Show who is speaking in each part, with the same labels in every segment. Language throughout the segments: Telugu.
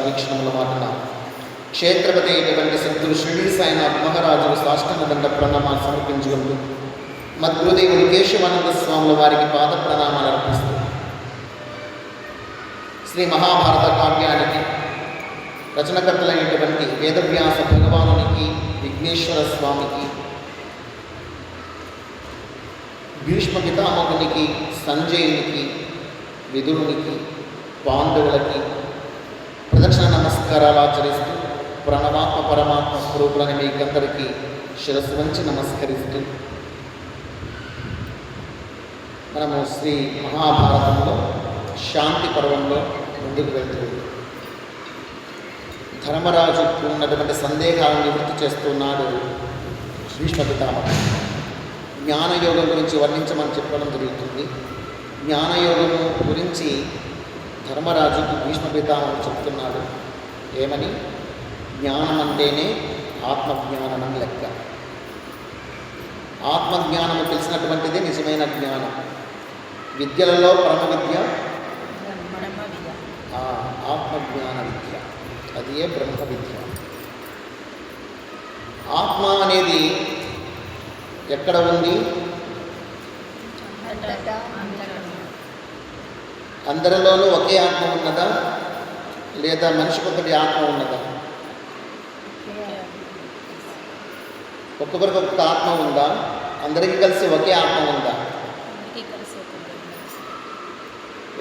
Speaker 1: వీక్షణముల మాటన క్షేత్రపతి అయినటువంటి సిద్ధులు షిరిడి సాయినాథ్ మహారాజులు సాష్టాంగ దండ ప్రణామాలు సమర్పించుకుంటూ మద్గురుదేవుడు కేశవానంద స్వాముల వారికి పాద ప్రణామాలు అర్పిస్తూ శ్రీ మహాభారత కావ్యానికి రచనకర్తలైనటువంటి వేదవ్యాస భగవానునికి, విఘ్నేశ్వర స్వామికి, భీష్మ పితామహునికి, సంజయునికి, విదురునికి, పాండవులకి ప్రదక్షిణ నమస్కారాలు ఆచరిస్తూ ప్రణవాత్మ పరమాత్మ స్వరూపులని మీకందరికీ శిరస్సు వంచి నమస్కరిస్తూ మనము శ్రీ మహాభారతంలో శాంతి పర్వంలో ముందుకు వెళ్తుంది. ధర్మరాజుకు ఉన్నటువంటి సందేహాలను నివృత్తి చేస్తున్నాడు భీష్మ పితామహుడు. జ్ఞానయోగం గురించి వర్ణించమని చెప్పడం జరుగుతుంది. జ్ఞానయోగము గురించి ధర్మరాజుకు భీష్మ పితామహుడు చెప్తున్నాడు. ఏమని? జ్ఞానం అంటేనే ఆత్మజ్ఞానం అని లెక్క. ఆత్మజ్ఞానము తెలిసినటువంటిది నిజమైన జ్ఞానం. విద్యలలో పరమ విద్య ఆత్మజ్ఞాన విద్య, అది ఏ బ్రహ్మ విద్య. ఆత్మ అనేది ఎక్కడ ఉంది? అందరిలోనూ ఒకే ఆత్మ ఉన్నదా, లేదా మనిషికి ఒకటి ఆత్మ ఉన్నదా? ఒక్కొక్కరికి ఒక్కొక్క ఆత్మ ఉందా? అందరికీ కలిసి ఒకే ఆత్మ ఉందా?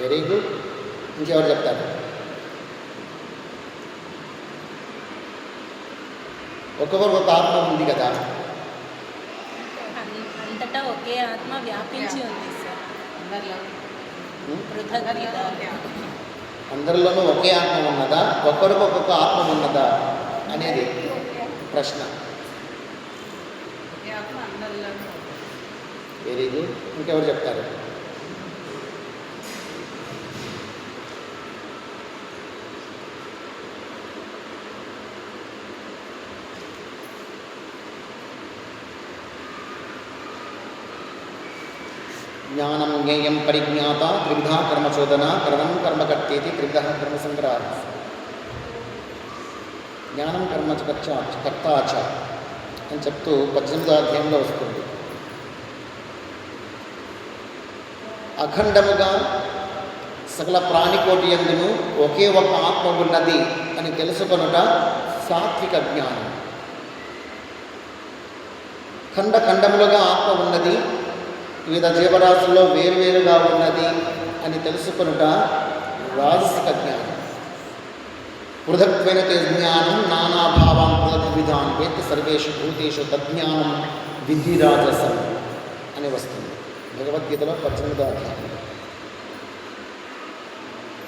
Speaker 1: Very good. ఇంకెవరు చెప్తారు? ఒక్కొక్కరికి ఒక ఆత్మ ఉంది కదా.
Speaker 2: అంతటా ఒకే ఆత్మ వ్యాపించి ఉంది సార్.
Speaker 1: అందరిలోనూ ఒకే ఆత్మ ఉన్నదా, ఒక్కరికి ఒక్కొక్క ఆత్మ ఉన్నదా అనేది ప్రశ్న. Very good. ఇంకెవరు చెప్తారు? జ్ఞానం జ్ఞేయం పరిజ్ఞాత త్రివిధ కర్మచోదన కరణం కర్మకర్తేతి త్రివిధ కర్మసంగ్రహ. జ్ఞానం కర్మ కర్తాచ అని చెప్తూ 18వ అధ్యాయంలో వస్తుంది. అఖండముగా సకల ప్రాణికోటి యందును ఒకే ఒక ఆత్మ ఉన్నది అని తెలుసుకొనుట సాత్విక జ్ఞానం. ఖండములుగా ఆత్మ ఉన్నది, వివిధ జీవరాశుల్లో వేరువేరుగా ఉన్నది అని తెలుసుకొనుట రాజసిక జ్ఞానం. పృథక్వేన జ్ఞానం నానాభావాన్ పృథగ్విధాన్ వేత్తి సర్వేషు భూతేషు తజ్ఞానం విధి రాజసం అని వస్తుంది భగవద్గీతలో 18వ అధ్యాయం.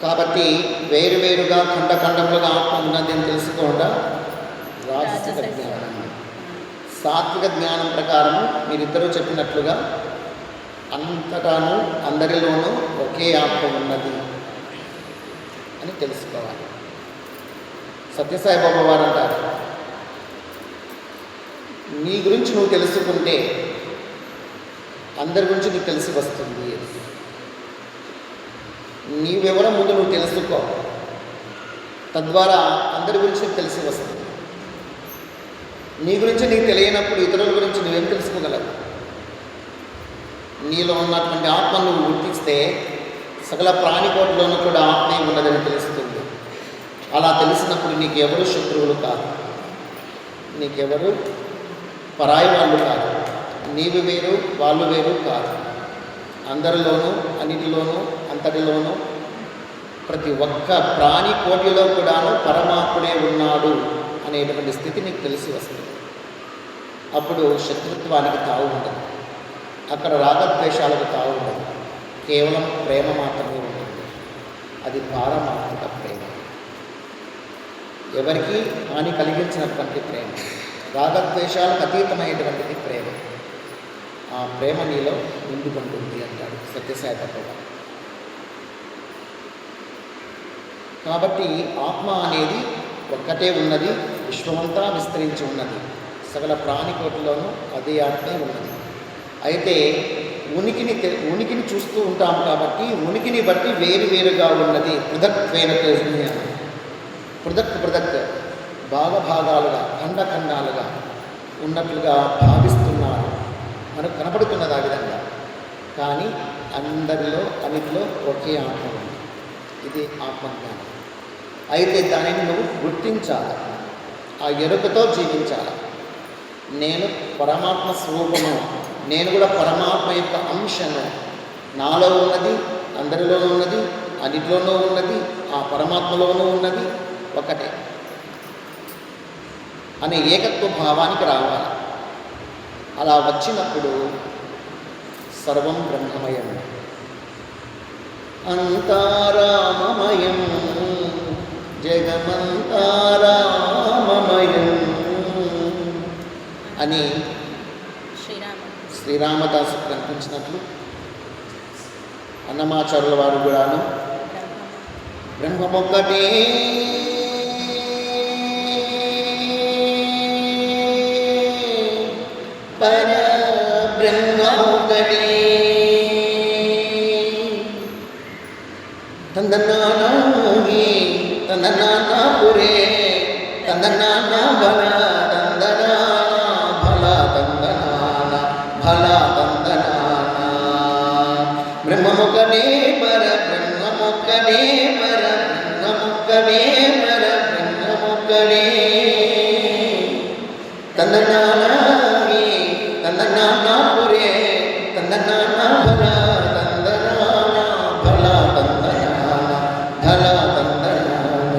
Speaker 1: కాబట్టి వేరువేరుగా ఖండములుగా ఆత్మ ఉన్నది అని తెలుసుకోవడం రాజసిక జ్ఞానం. సాత్విక జ్ఞానం ప్రకారం మీరిద్దరూ చెప్పినట్లుగా అంతటాను అందరిలోనూ ఒకే ఆత్మ ఉన్నది అని తెలుసుకోవాలి. సత్యసాయిబాబా వారు అంటారు, నీ గురించి నువ్వు తెలుసుకుంటే అందరి గురించి నీకు తెలిసి వస్తుంది. నీవెవరో ముందు నువ్వు తెలుసుకో, తద్వారా అందరి గురించి నీకు తెలిసి వస్తుంది. నీ గురించి నీకు తెలియనప్పుడు ఇతరుల గురించి నువ్వేం తెలుసుకోగలవు? నీలో ఉన్నటువంటి ఆత్మను నువ్వు గుర్తిస్తే సకల ప్రాణికోట్లోనూ కూడా ఆత్మే ఉన్నదని తెలుస్తుంది. అలా తెలిసినప్పుడు నీకెవరు శత్రువులు కాదు, నీకెవరు పరాయి వాళ్ళు కాదు, నీవు వేరు వాళ్ళు వేరు కాదు. అందరిలోనూ అన్నిటిలోనూ అంతటిలోనూ ప్రతి ఒక్క ప్రాణి కోటిలో కూడాను పరమాత్ముడే ఉన్నాడు అనేటువంటి స్థితి నీకు తెలిసి వస్తుంది. అప్పుడు శత్రుత్వానికి తావు ఉండదు, అక్కడ రాగద్వేషాలకు తావు ఉండదు. కేవలం ప్రేమ మాత్రమే ఉంటుంది. అది పారమాత్మిక ప్రేమ, ఎవరికి హాని కలిగించినటువంటి ప్రేమ, రాగద్వేషాలకు అతీతమైనటువంటిది ప్రేమ. ఆ ప్రేమ నీలో నిండుకుంటుంది అంటాడు సత్యసాయి బాబా. కాబట్టి ఆత్మ అనేది ఒక్కటే ఉన్నది, విశ్వమంతా విస్తరించి ఉన్నది, సకల ప్రాణికోటిలోనూ అదే ఆత్మే ఉన్నది. అయితే ఉనికిని చూస్తూ ఉంటాం కాబట్టి ఉనికిని బట్టి వేరువేరుగా ఉన్నది. పృథక్వేన జ్ఞానం, పృథక్ పృథక్ భాగాలుగా ఖండాలుగా ఉన్నట్లుగా భావిస్తున్నారు. మనకు కనపడుతున్నది ఆ విధంగా. కానీ అన్నిటిలో ఒకే ఆత్మ ఉంది. ఇది ఆత్మజ్ఞానం. అయితే దానిని నువ్వు గుర్తించాలి, ఆ ఎరుకతో జీవించాలి. నేను పరమాత్మ స్వరూపము, నేను కూడా పరమాత్మ యొక్క అంశను, నాలో ఉన్నది, అందరిలోనూ ఉన్నది, అన్నిటిలోనూ ఉన్నది, ఆ పరమాత్మలోనూ ఉన్నది ఒకటే అనే ఏకత్వ భావానికి రావాలి. అలా వచ్చినప్పుడు సర్వం బ్రహ్మమయం, అంతారామమయం, జగమంతారామమయం అని శ్రీరామదాసు కనిపించినట్లు అన్నమాచార్యుల వారు కూడాను బ్రహ్మమొక్కటే పరబ్రహ్మమొక్కటే తందనానాగి తందనానాపురే తందనాన బల తందనాన బల తందనాన బల తందనాన బ్రహ్మమొక్కటే పరబ్రహ్మమొక్కటే పరబ్రహ్మమొక్కటే పరబ్రహ్మమొక్కటే తందనానాగి తందనానాపురే తందనాన బల తందనాన బల తందనాన బల తందనాన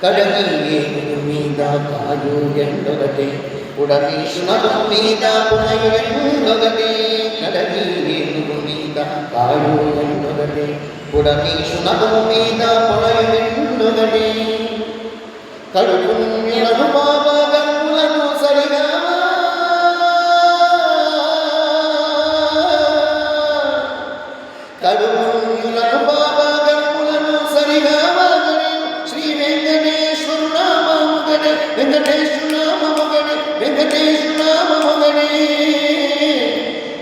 Speaker 1: కడగి ఏనుగు మీద కాయు ఎండొకటే ఉడమీసునగు మీద పునయు ఎండొకటే కడగి ఏనుగు మీద కాయు ఎండొకటే ఉడమీసునగు మీద పునయు ఎండొకటే కడుపులను పాపగములను సరిగా కడుపులను పాపగములను సరిగా శ్రీ వెంకటేశ్వరు నామముగడే వెంకటేశ్వరు నామముగడే వెంకటేశ్వరు నామముగడే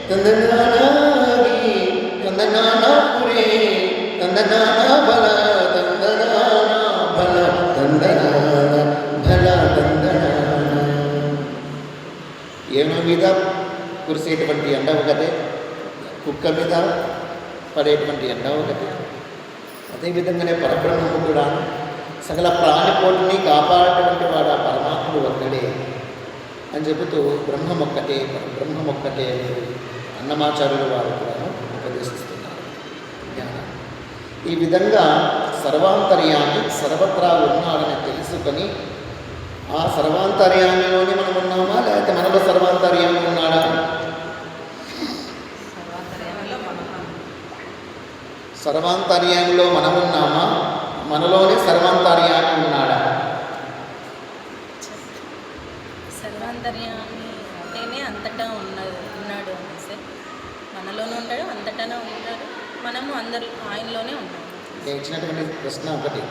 Speaker 1: తందనానాగి తందనానాపురే తందనాన బల తందనాన బల తందనాన బల తందనాన. ఏనుగు మీద కురిసేటువంటి ఎండ ఒకటే, కుక్క మీద పడేటువంటి ఎండ ఒకటి. అదేవిధంగానే పరబ్రహ్మము కూడా సకల ప్రాణికోటిని కాపాడేటువంటి వాడు ఆ పరమాత్ముడు ఒక్కడే అని చెబుతూ బ్రహ్మమొక్కటే పరబ్రహ్మమొక్కటే అని అన్నమాచార్యుల వారు కూడా ఉపదేశిస్తున్నారు జ్ఞానం. ఈ విధంగా సర్వాంతర్యామి సర్వత్రా ఉన్నాడని తెలుసుకొని ఆ సర్వాంతర్యామిలోనే మనం ఉన్నామా, లేకపోతే మనలో సర్వాంతర్యామి ఉన్నాడా? సర్వాంతర్యామిలో మనమున్నామా, మనలోనే సర్వాంతర్యామి ఉన్నాడా?
Speaker 2: సర్వాంతర్యామి అంటేనే అంతటా ఉన్నాడు అనేసి, మనలోనే ఉంటాడు, అంతటానే ఉంటాడు, మనము అందరూ ఆయనలోనే ఉన్నాము.
Speaker 1: నేను ఇచ్చినటువంటి ప్రశ్న ఒకటి,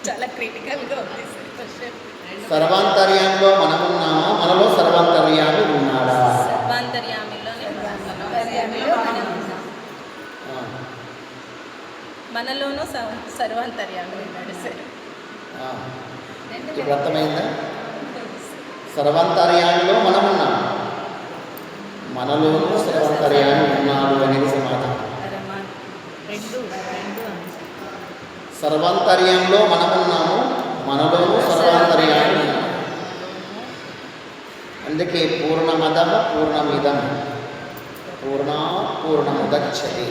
Speaker 2: చాలా క్రిటికల్గా ఉంది సార్ క్వశ్చన్.
Speaker 1: సర్వాంతర్యామిలో మనమున్నామా, మనలో సర్వాంతర్యామి ఉన్నాడా?
Speaker 2: సర్వాంతర్యామిలోనే మనం ఉన్నాం. మనలోనూ సర్వాంతర్యామి ఉన్నాడు సార్.
Speaker 1: ఇప్పుడు అర్థమైందా? సర్వాంతర్యామిలో మనమున్నాం, మనలోనూ సర్వాంతర్యామి ఉన్నాడు అనేది సమాధానం. సర్వాంతర్యంలో మనమున్నాము, మనలోనూ సర్వాంతర్యామి ఉన్నాము. అందుకే పూర్ణమదః పూర్ణమిదం పూర్ణాత్ పూర్ణముదచ్యతే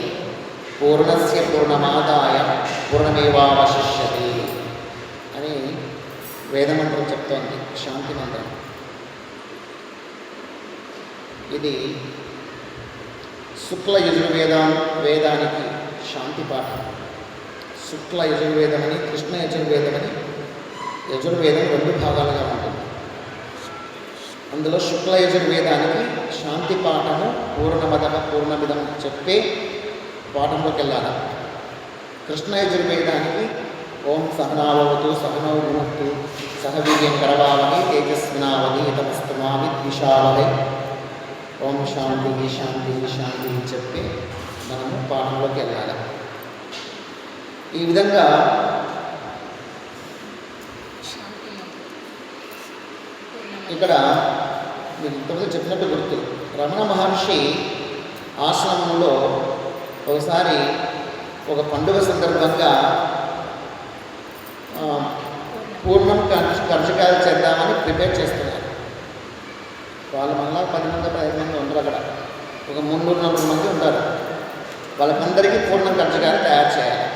Speaker 1: పూర్ణస్య పూర్ణమాదాయ పూర్ణమేవావశిష్యతే అని వేదమంత్రం చెప్తోంది, శాంతి మంత్రం. ఇది శుక్ల వేదానికి శాంతి పాఠం. శుక్ల యజుర్వేదమని, కృష్ణ యజుర్వేదమని. యజుర్వేదం 2 భాగాలుగా ఉంటుంది. అందులో శుక్ల యజుర్వేదానికి శాంతి పాఠము పూర్ణమదః పూర్ణమిదం చెప్పే పాఠంలోకి వెళ్ళాలి. కృష్ణ యజుర్వేదానికి ఓం సహనావతు సహనౌ భునక్తు సహ వీర్యం కరవావహై తేజస్వినావధీతమస్తు మా విద్విషావహై ఓం శాంతి శాంతి శాంతి చెప్పి మనము పాఠంలోకి వెళ్ళాలి. ఈ విధంగా
Speaker 2: శాంతి
Speaker 1: ఇక్కడ మీకు ఇంతకుముందు చెప్పినట్టు గుర్తు, రమణ మహర్షి ఆశ్రమంలో ఒకసారి ఒక పండుగ సందర్భంగా పూర్ణం కర్షకాలు చేద్దామని ప్రిపేర్ చేస్తున్నారు. వాళ్ళు మళ్ళా 10 మంది 15 మంది ఉంటారు అక్కడ, ఒక 300-400 మంది ఉంటారు. వాళ్ళకందరికీ పూర్ణం కర్షకాలు తయారు చేయాలి.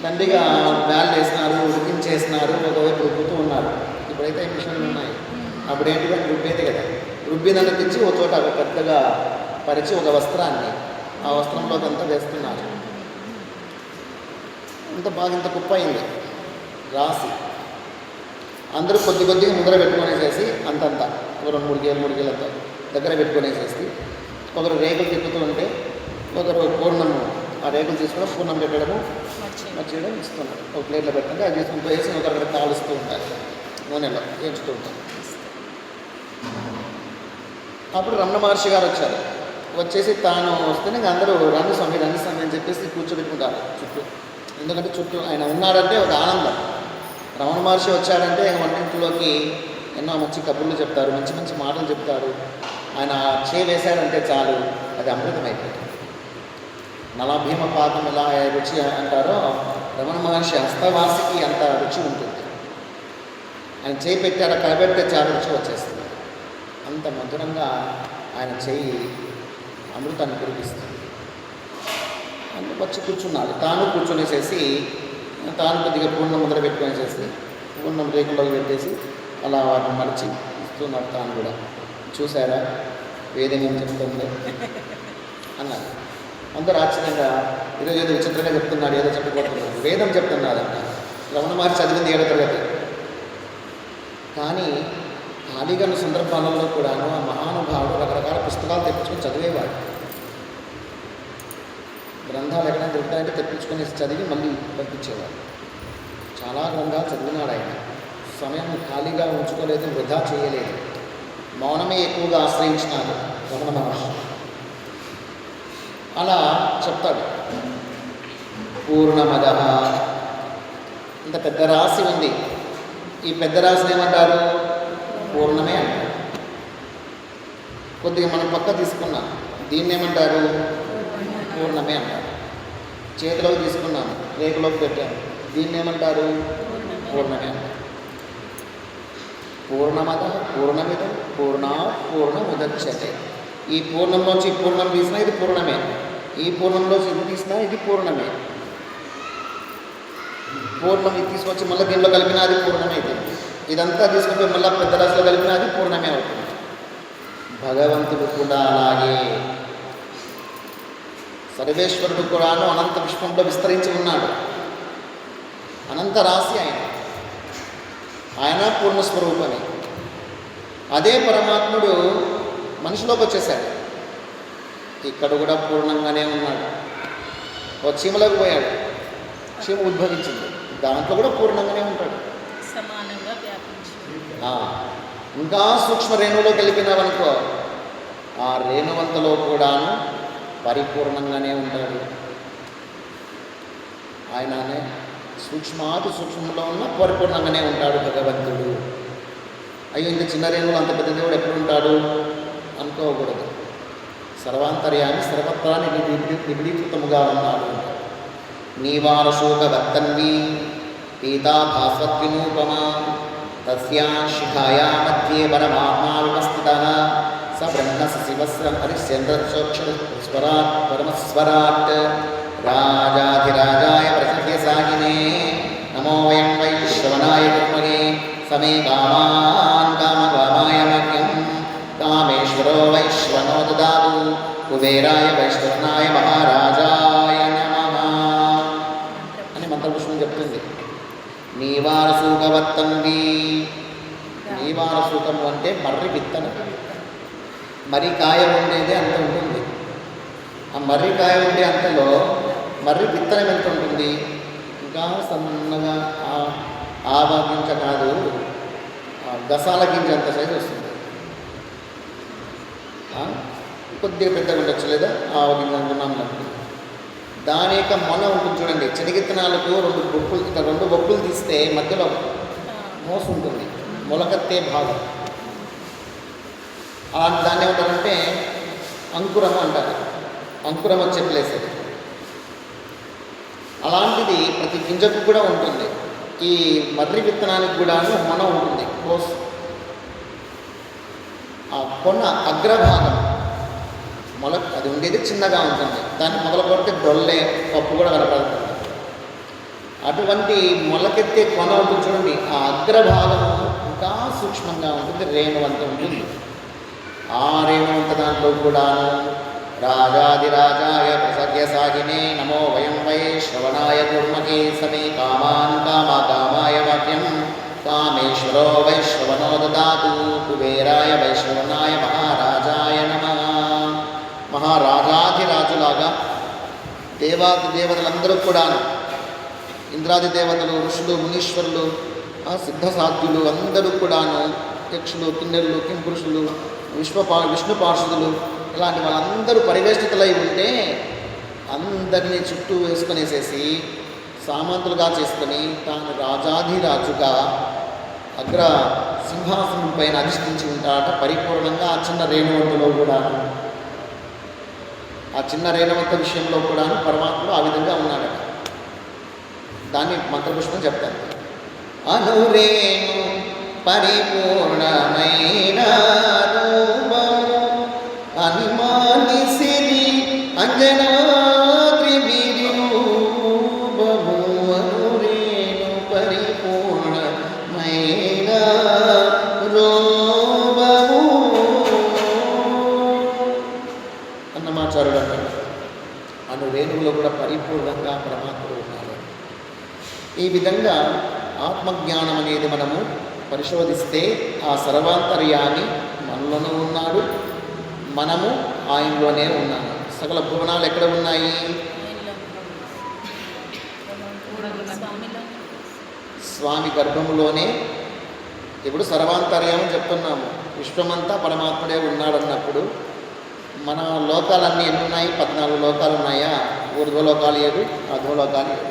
Speaker 1: దండిగా బ్యాల్ వేసినారు, ఉడికించేసినారు, ఒకవైపు రుబ్బుతూ ఉన్నారు. ఇప్పుడైతే మిషన్లు ఉన్నాయి, అప్పుడు ఏంటి రుబ్బేది కదా, రుబ్బినన్ను తెచ్చి ఒక చోట పెద్దగా పరిచి ఒక వస్త్రాన్ని ఆ వస్త్రంలోకి అంతా వేస్తున్నారు. అంత బాగా ఇంత కుప్ప అయింది రాసి, అందరూ కొద్దిగా ముద్ర పెట్టుకునేసేసి అంతంత ఒక 2-3 గేలంతా దగ్గర పెట్టుకునేసేసి, ఒకరు రేకులు తిప్పుతూ ఉంటే ఒకరు పూర్ణము ఆ రేకులు తీసుకోవడం, పూర్ణం పెట్టడము, మర్చియడం ఇస్తున్నారు. ఒక ప్లేట్లో పెట్టండి, అది తీసుకుని పోయేసి ఒకరు కాలుస్తూ ఉంటారు, నూనెలో వేయించుతూ ఉంటారు. అప్పుడు రమణ మహర్షి గారు వచ్చారు. వచ్చేసి తాను వస్తేనే అందరూ రండి స్వామి అని చెప్పేసి కూర్చోబెట్టుకుంటారు చుట్టూ. ఎందుకంటే చుట్టూ ఆయన ఉన్నాడంటే ఒక ఆనందం. రమణ మహర్షి వచ్చాడంటే వంటింట్లోకి ఎన్నో మంచి కబుర్లు చెప్తారు, మంచి మంచి మాటలు చెప్తారు. ఆయన వేశాడంటే చాలు, అది అమృతమైపోతుంది. నలభీమ పాకం ఎలా రుచి అంటారో, రమణ మహర్షి హస్తవాసికి అంత రుచి ఉంటుంది. ఆయన చేయి పెట్టాడ కలబెడితే చాలా రుచి వచ్చేస్తుంది. అంత మధురంగా ఆయన చేయి అమృతాన్ని కురిపిస్తుంది. అందుకు వచ్చి కూర్చున్నాడు. తాను కూర్చొనేసేసి తాను కొద్దిగా పూర్ణం ముద్ర పెట్టుకునేసేసి పూర్ణం రేకుల్లోకి పెట్టేసి అలా వాటిని మరిచి ఇస్తున్నాడు. తాను కూడా చూసారా వేదం ఏం చెప్తుందో అన్నారు. అందరూ ఆశ్చర్యంగా ఈరోజు ఏదో విచిత్రంగా చెప్తున్నాడు, ఏదో చెప్పబడుతున్నాడు, వేదం చెప్తున్నాడంట. రమణ మహర్షి చదివింది 7వ తరగతి. కానీ ఖాళీగా ఉన్న సందర్భాలలో కూడాను ఆ మహానుభావుడు రకరకాల పుస్తకాలు తెప్పించుకొని చదివేవాడు. గ్రంథాలు ఎక్కడైనా దొరుకుతాయంటే తెప్పించుకొని చదివి మళ్ళీ పంపించేవాడు. చాలా గ్రంథాలు చదివినాడు ఆయన. సమయం ఖాళీగా ఉంచుకోలేదు, వృధా చేయలేదు. మౌనమే ఎక్కువగా ఆశ్రయించినాడు రమణ మహర్షి. అలా చెప్తాడు. పూర్ణమద, ఇంత పెద్ద రాశి ఉంది. ఈ పెద్ద రాశిని ఏమంటారు? పూర్ణమే అంటారు. కొద్దిగా మనం పక్క తీసుకున్నాం, దీన్ని ఏమంటారు? పూర్ణమే అంటారు. చేతిలోకి తీసుకున్నాము, రేకులోకి పెట్టాము, దీన్ని ఏమంటారు? పూర్ణమే అంటారు. పూర్ణమద పూర్ణమిదం పూర్ణాత్ పూర్ణముదచ్యతే. ఈ పూర్ణంలోంచి ఈ పూర్ణం తీసినా ఇది పూర్ణమే, ఈ పూర్ణంలోంచి ఇది తీసినా ఇది పూర్ణమే. పూర్ణం ఇది తీసుకొచ్చి మళ్ళీ దీనిలో కలిపినా అది పూర్ణమే అవుతుంది. ఇదంతా తీసుకుంటే మళ్ళీ పెద్ద రాశిలో కలిపినా అది పూర్ణమే అవుతుంది. భగవంతుడు కూడా అలాగే, సర్వేశ్వరుడు కూడాను అనంత విశ్వంలో విస్తరించి ఉన్నాడు. అనంత రాశి ఆయన పూర్ణస్వరూపమే. అదే పరమాత్ముడు మనిషిలోకి వచ్చేసాడు. ఇక్కడ కూడా పూర్ణంగానే ఉన్నాడు. ఓ చీమలోకి పోయాడు, చీమ ఉద్భవించింది, దాంట్లో కూడా పూర్ణంగానే ఉంటాడు,
Speaker 2: సమానంగా వ్యాపించి.
Speaker 1: ఇంకా సూక్ష్మ రేణువులో కలిపినావనుకో, ఆ రేణువంతలో కూడాను పరిపూర్ణంగానే ఉంటాడు. ఆయననే సూక్ష్మాతి సూక్ష్మంలో ఉన్న పరిపూర్ణంగానే ఉంటాడు భగవంతుడు. అయ్యో ఇంత చిన్న రేణువులు అంత పెద్ద దేవుడు ఎప్పుడు ఉంటాడు అనుకోకూడదు. సర్వాంతర్యాన్ని సర్వత్రా నిబిడీకృతముగా ఉన్నాడు. నీవారశోకవర్తన్వి పీతా భాస్వద్వినూపమా తస్యా శిఖాయా మధ్యే పరమాత్మా వివస్థితః స బ్రహ్మ శివస్రం హరిశ్చంద్రచోక్షరస్వరాట్ పరమస్వరాట్ రాజాధిరాజాయ ప్రసిద్ధ్య సాగినే నమో వయం వైశ్రవణాయ కుర్మగే సమే కామాన్ కామకామాయ మహ్యం కామేశ్వరో వైశ్వనో దదాతు కుబేరాయ వైశ్వనాయ మహారాజాయ నమః అని మంత్రపుష్పం చెప్తుంది. నీవారసూకవర్తంది. నీవారసూకము అంటే మర్రి విత్తనం. మర్రికాయ ఉండేది అంత ఉంటుంది. ఆ మర్రికాయ ఉండే అంతలో మర్రి విత్తనం ఎంత ఉంటుంది? ఇంకా సన్నగా ఆవ గింజ కాదు, గసాల గింజ అంత సైజు వస్తుంది. కొద్దిగా పెద్దగా ఉండొచ్చు, లేదా ఆవ గింజ అనుకున్నాం అనుకుంటుంది. దాని యొక్క మొన ఉంటుంది చూడండి, శనగిత్తనాలకు రెండు బొక్కులు తీస్తే మధ్యలో మోసు ఉంటుంది, మొలకెత్తే భాగం. అలాంటి దాన్ని ఏమంటారంటే అంకురం అంటారు. అంకురం వచ్చే ప్లేస్ అది. అలాంటిది ప్రతి గింజకు కూడా ఉంటుంది. ఈ మర్రి విత్తనానికి కూడా మొన ఉంటుంది, కోసు. ఆ కొన అగ్రభాగం అది ఉండేది చిన్నగా ఉంటుంది. దాన్ని మొదలు కొడితే డొల్లే పప్పు కూడా కనపడుతుంది. అటువంటి మొలకెత్తే కొన ఉంటుంది చూడండి, ఆ అగ్రభాగము ఇంకా సూక్ష్మంగా ఉంటుంది, రేణువంత ఉంటుంది. ఆ రేణువంత దాంట్లో కూడాను రాజాదిరాజాయ ప్రసర్యసాగినే నమో వయం వై శ్రవణాయ కుర్మకే సమే కామాన్ కామాయ వాక్యం కామేశ్వరో వైశ్రవణో దదాతు కుబేరాయ వైశ్రవణాయ మహారాజాయ నమః. మహారాజాధిరాజులాగా దేవాది దేవతలందరూ కూడాను, ఇంద్రాది దేవతలు, ఋషులు, మునీశ్వరులు, సిద్ధసాధ్యులు అందరూ కూడాను, యక్షులు, కిన్నెరులు, కింపురుషులు, విష్ణు పార్షదులు, ఇలాంటి వాళ్ళందరూ పరివేష్టితులై ఉంటే అందరినీ చుట్టూ వేసుకొనేసేసి సామంతులుగా చేసుకొని తాను రాజాధిరాజుగా అగ్ర సింహాసనం పైన అధిష్ఠించి ఉంటాడట పరిపూర్ణంగా. ఆ చిన్న రేణువంతులో కూడా, ఆ చిన్న రేణువంత విషయంలో కూడా పరమాత్ముడు ఆ విధంగా ఉన్నాడట. దాన్ని మంత్రపుష్పం చెప్తాను. అనురేణు పరిపూర్ణమైన రూపము అనిమానిసిరి అంజనాద్రి విరూపము. అనురేణు పరిపూర్ణమైన రూపము అన్నమాచారుడు అంటాడు. అను రేణువులో కూడా పరిపూర్ణంగా పరమాత్ముడు ఉన్నాడు. ఈ విధంగా ఆత్మజ్ఞానం అనేది మనము పరిశోధిస్తే ఆ సర్వాంతర్యాన్ని మనలోనూ ఉన్నాడు, మనము ఆయనలోనే ఉన్నాము. సకల భువనాలు ఎక్కడ ఉన్నాయి? స్వామి గర్భములోనే. ఇప్పుడు సర్వాంతర్యం చెప్తున్నాము, విశ్వమంతా పరమాత్ముడే ఉన్నాడన్నప్పుడు మన లోకాలన్నీ ఎన్ని ఉన్నాయి? 14 లోకాలు ఉన్నాయా? ఊర్ధ్వలోకాలు 7, అధోలోకాలు 7,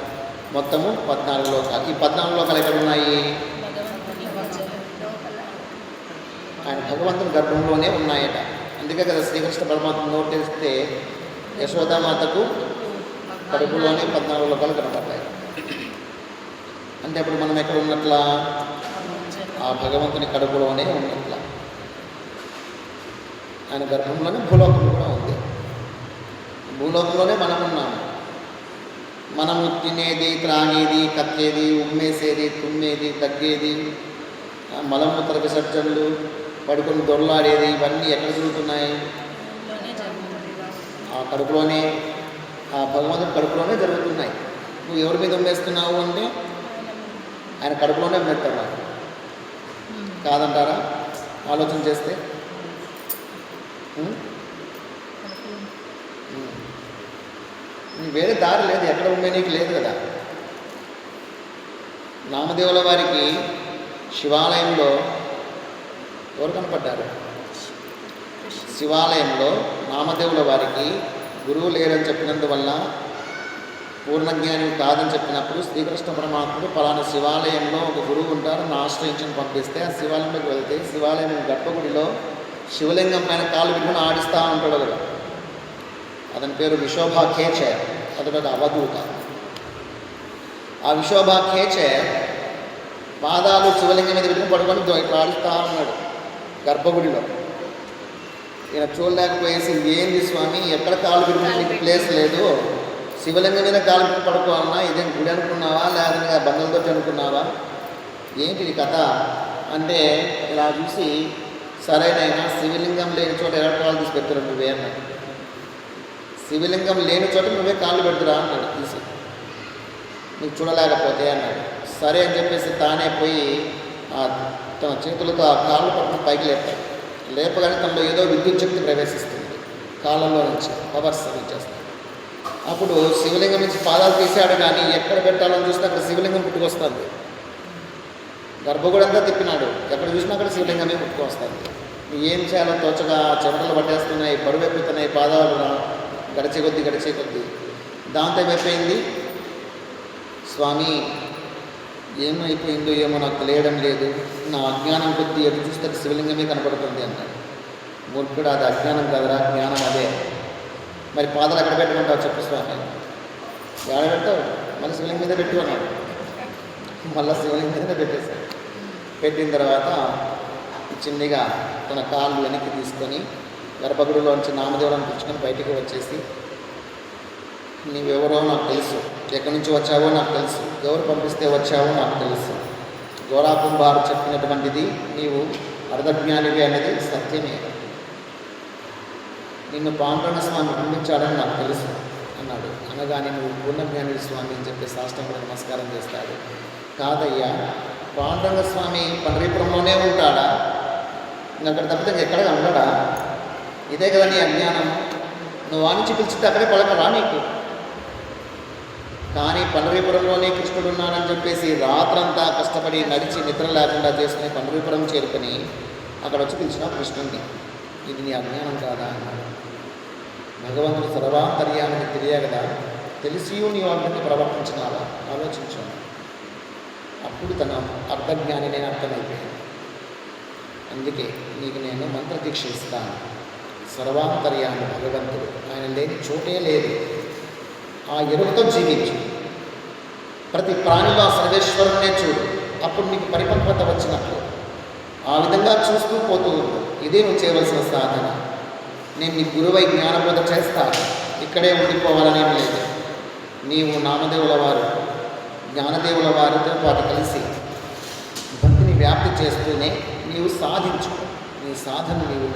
Speaker 1: మొత్తము 14 లోకాలు. ఈ 14 లోకాలు ఎక్కడ ఉన్నాయి? ఆయన భగవంతుని గర్భంలోనే ఉన్నాయట. అందుకే కదా శ్రీకృష్ణ పరమాత్మ నోటేస్తే యశోదామాతకు కడుపులోనే 14 లోకాలు కనపడ్డాయి. అంటే అప్పుడు మనం ఎక్కడ ఉన్నట్లా? ఆ భగవంతుని కడుపులోనే ఉన్నట్ల. ఆయన గర్భంలోనే భూలోకం కూడా ఉంది. భూలోకంలోనే మనం ఉన్నాము. మనము తినేది, త్రాగేది, కక్కేది, ఉమ్మేసేది, తుమ్మేది, తగ్గేది, మలమూత్ర విసర్జనలు, పడుకొని దొరలాడేది, ఇవన్నీ ఎక్కడ జరుగుతున్నాయి? ఆ కడుపులోనే, ఆ భగవంతుని కడుపులోనే జరుగుతున్నాయి. నువ్వు ఎవరి మీద ఉమ్మేస్తున్నావు అంటే ఆయన కడుపులోనే ఉమ్మేస్తున్నావు. కాదంటారా? ఆలోచన చేస్తే వేరే దారి లేదు, ఎక్కడ ఉమ్మేనీకి లేదు కదా. నామదేవుల వారికి శివాలయంలో ఎవరు కనపడ్డారు? శివాలయంలో నామదేవుల వారికి గురువు లేరని చెప్పినందువల్ల, పూర్ణజ్ఞాని కాదని చెప్పినప్పుడు శ్రీకృష్ణ పరమాత్ముడు పలానా శివాలయంలో ఒక గురువు ఉంటారు, నా ఆశ్రయించని పంపిస్తే ఆ శివాలయంలోకి వెళ్తే శివాలయం గర్భగుడిలో శివలింగం పైన కాలు పెట్టుకుని ఆడిస్తూ ఉంటాడు కదా. అతని పేరు విశోభాఖేచ. అతడు ఒక అవధూత. ఆ విశోభాఖేచ పాదాలు శివలింగం మీద పెట్టుకుని పడుకొని ఇట్లా ఆడుస్తూ ఉన్నాడు గర్భగుడిలో. ఈయన చూడలేకపోయేసి, ఏంది స్వామి ఎక్కడ కాలు పెట్టుకుని నీకు ప్లేస్ లేదు, శివలింగం మీద కాలు పెట్టి పడుకోవాలన్నా ఇదేం గుడి అనుకున్నావా లేదా బంధువులతో అనుకున్నావా, ఏంటి ఈ కథ అంటే ఇలా చూసి, సరేనైనా శివలింగం లేని చోట ఎలా కాలు తీసి పెడతారు నువ్వే అన్నాడు. శివలింగం లేని చోట నువ్వే కాళ్ళు పెడుతురా అన్నాడు తీసి, నీకు చూడలేకపోతే అన్నాడు. సరే అని చెప్పేసి తానే పోయి తన చేతులతో ఆ కాళ్ళు పట్టుకుని పైకి లేపుతాడు. లేపగానే తనలో ఏదో విద్యుత్ శక్తి ప్రవేశిస్తుంది, కాళ్ళలో నుంచి పవర్స్ ఇచ్చేస్తాడు. అప్పుడు శివలింగం నుంచి పాదాలు తీసాడు, కానీ ఎక్కడ పెట్టాలని చూస్తే అక్కడ శివలింగం పుట్టుకొస్తుంది. గర్భగుడి అంతా తిప్పినాడు, ఎక్కడ చూసినా అక్కడ శివలింగమే పుట్టుకొస్తుంది. ఏం చేయాలో తోచగా చెమటలు పట్టేస్తున్నాయి, బరువు ఎక్కుతున్నాయి, పాదాలు గడిచే కొద్దీ దాంతో ఏమైపోయింది, స్వామి ఏమైపోయిందో ఏమో నాకు తెలియడం లేదు, నా అజ్ఞానం కొద్ది ఎటు చూస్తే శివలింగమే కనపడుతుంది అన్నాడు. మూర్ఖుడు, అది అజ్ఞానం కదరా, జ్ఞానం అదే. మరి పాదాలు ఎక్కడ పెట్టమంటావు చెప్పు స్వామి. ఎక్కడ పెడతావు? మళ్ళీ శివలింగం మీద పెట్టు అన్నాడు. మళ్ళీ శివలింగం మీద పెట్టేశాడు. పెట్టిన తర్వాత చిన్నగా తన కాళ్ళు వెనక్కి తీసుకొని గర్భగుడిలోంచి నామదేవులను పుచ్చుకొని బయటికి వచ్చేసి, నీవెవరో నాకు తెలుసు, ఎక్కడి నుంచి వచ్చావో నాకు తెలుసు, ఎవరు పంపిస్తే వచ్చావో నాకు తెలుసు, గోరాకుంభారు చెప్పినటువంటిది నీవు అర్ధజ్ఞానివి అనేది సత్యమే, నిన్ను పాండురంగ స్వామి పంపించాడని నాకు తెలుసు అన్నాడు. అనగానే నువ్వు పూర్ణజ్ఞాని స్వామి అని చెప్పి సాష్టాంగ నమస్కారం చేస్తాడు. కాదయ్యా, పాండురంగ స్వామి పండరీపురంలోనే ఉంటాడా, అక్కడ తప్పితే ఎక్కడ ఉండడా? ఇదే కదా నీ అజ్ఞానం. నువ్వు వాణించి పిలిచితే అక్కడే పలకరా నీకు? కానీ పండరీపురంలోనే కృష్ణుడు ఉన్నాడని చెప్పేసి రాత్రంతా కష్టపడి నడిచి నిద్ర లేకుండా చేసుకుని పండరీపురం చేరుకొని అక్కడ వచ్చి పిలిచిన కృష్ణుడిని. ఇది నీ అజ్ఞానం కాదా అన్నాడు. భగవంతుడు సర్వాంతర్యానికి తెలియ కదా, తెలిసి నీ వాటిని ప్రవర్తించినావా ఆలోచించాను. అప్పుడు తన అర్ధజ్ఞాని నేను అర్థమైపోయాను. అందుకే నీకు నేను మంత్రదీక్ష ఇస్తాను. సర్వాంతర్యాన్ని భగవంతుడు, ఆయన లేని చోటే లేదు. ఆ ఎరువుతో జీవించు, ప్రతి ప్రాణిలో సర్వేశ్వరునే చూడు, అప్పుడు నీకు పరిపక్వత వచ్చినట్లు. ఆ విధంగా చూస్తూ పోతూ ఉండు. ఇదే నువ్వు చేయవలసిన సాధన. నేను నీ గురువై జ్ఞానబోధ చేస్తాను, ఇక్కడే ఉండిపోవాలనేం లేదు. నీవు నామదేవుల వారు జ్ఞానదేవుల వారితో పాటు కలిసి భక్తిని వ్యాప్తి చేస్తూనే నీవు సాధించు. నీ సాధన నీవు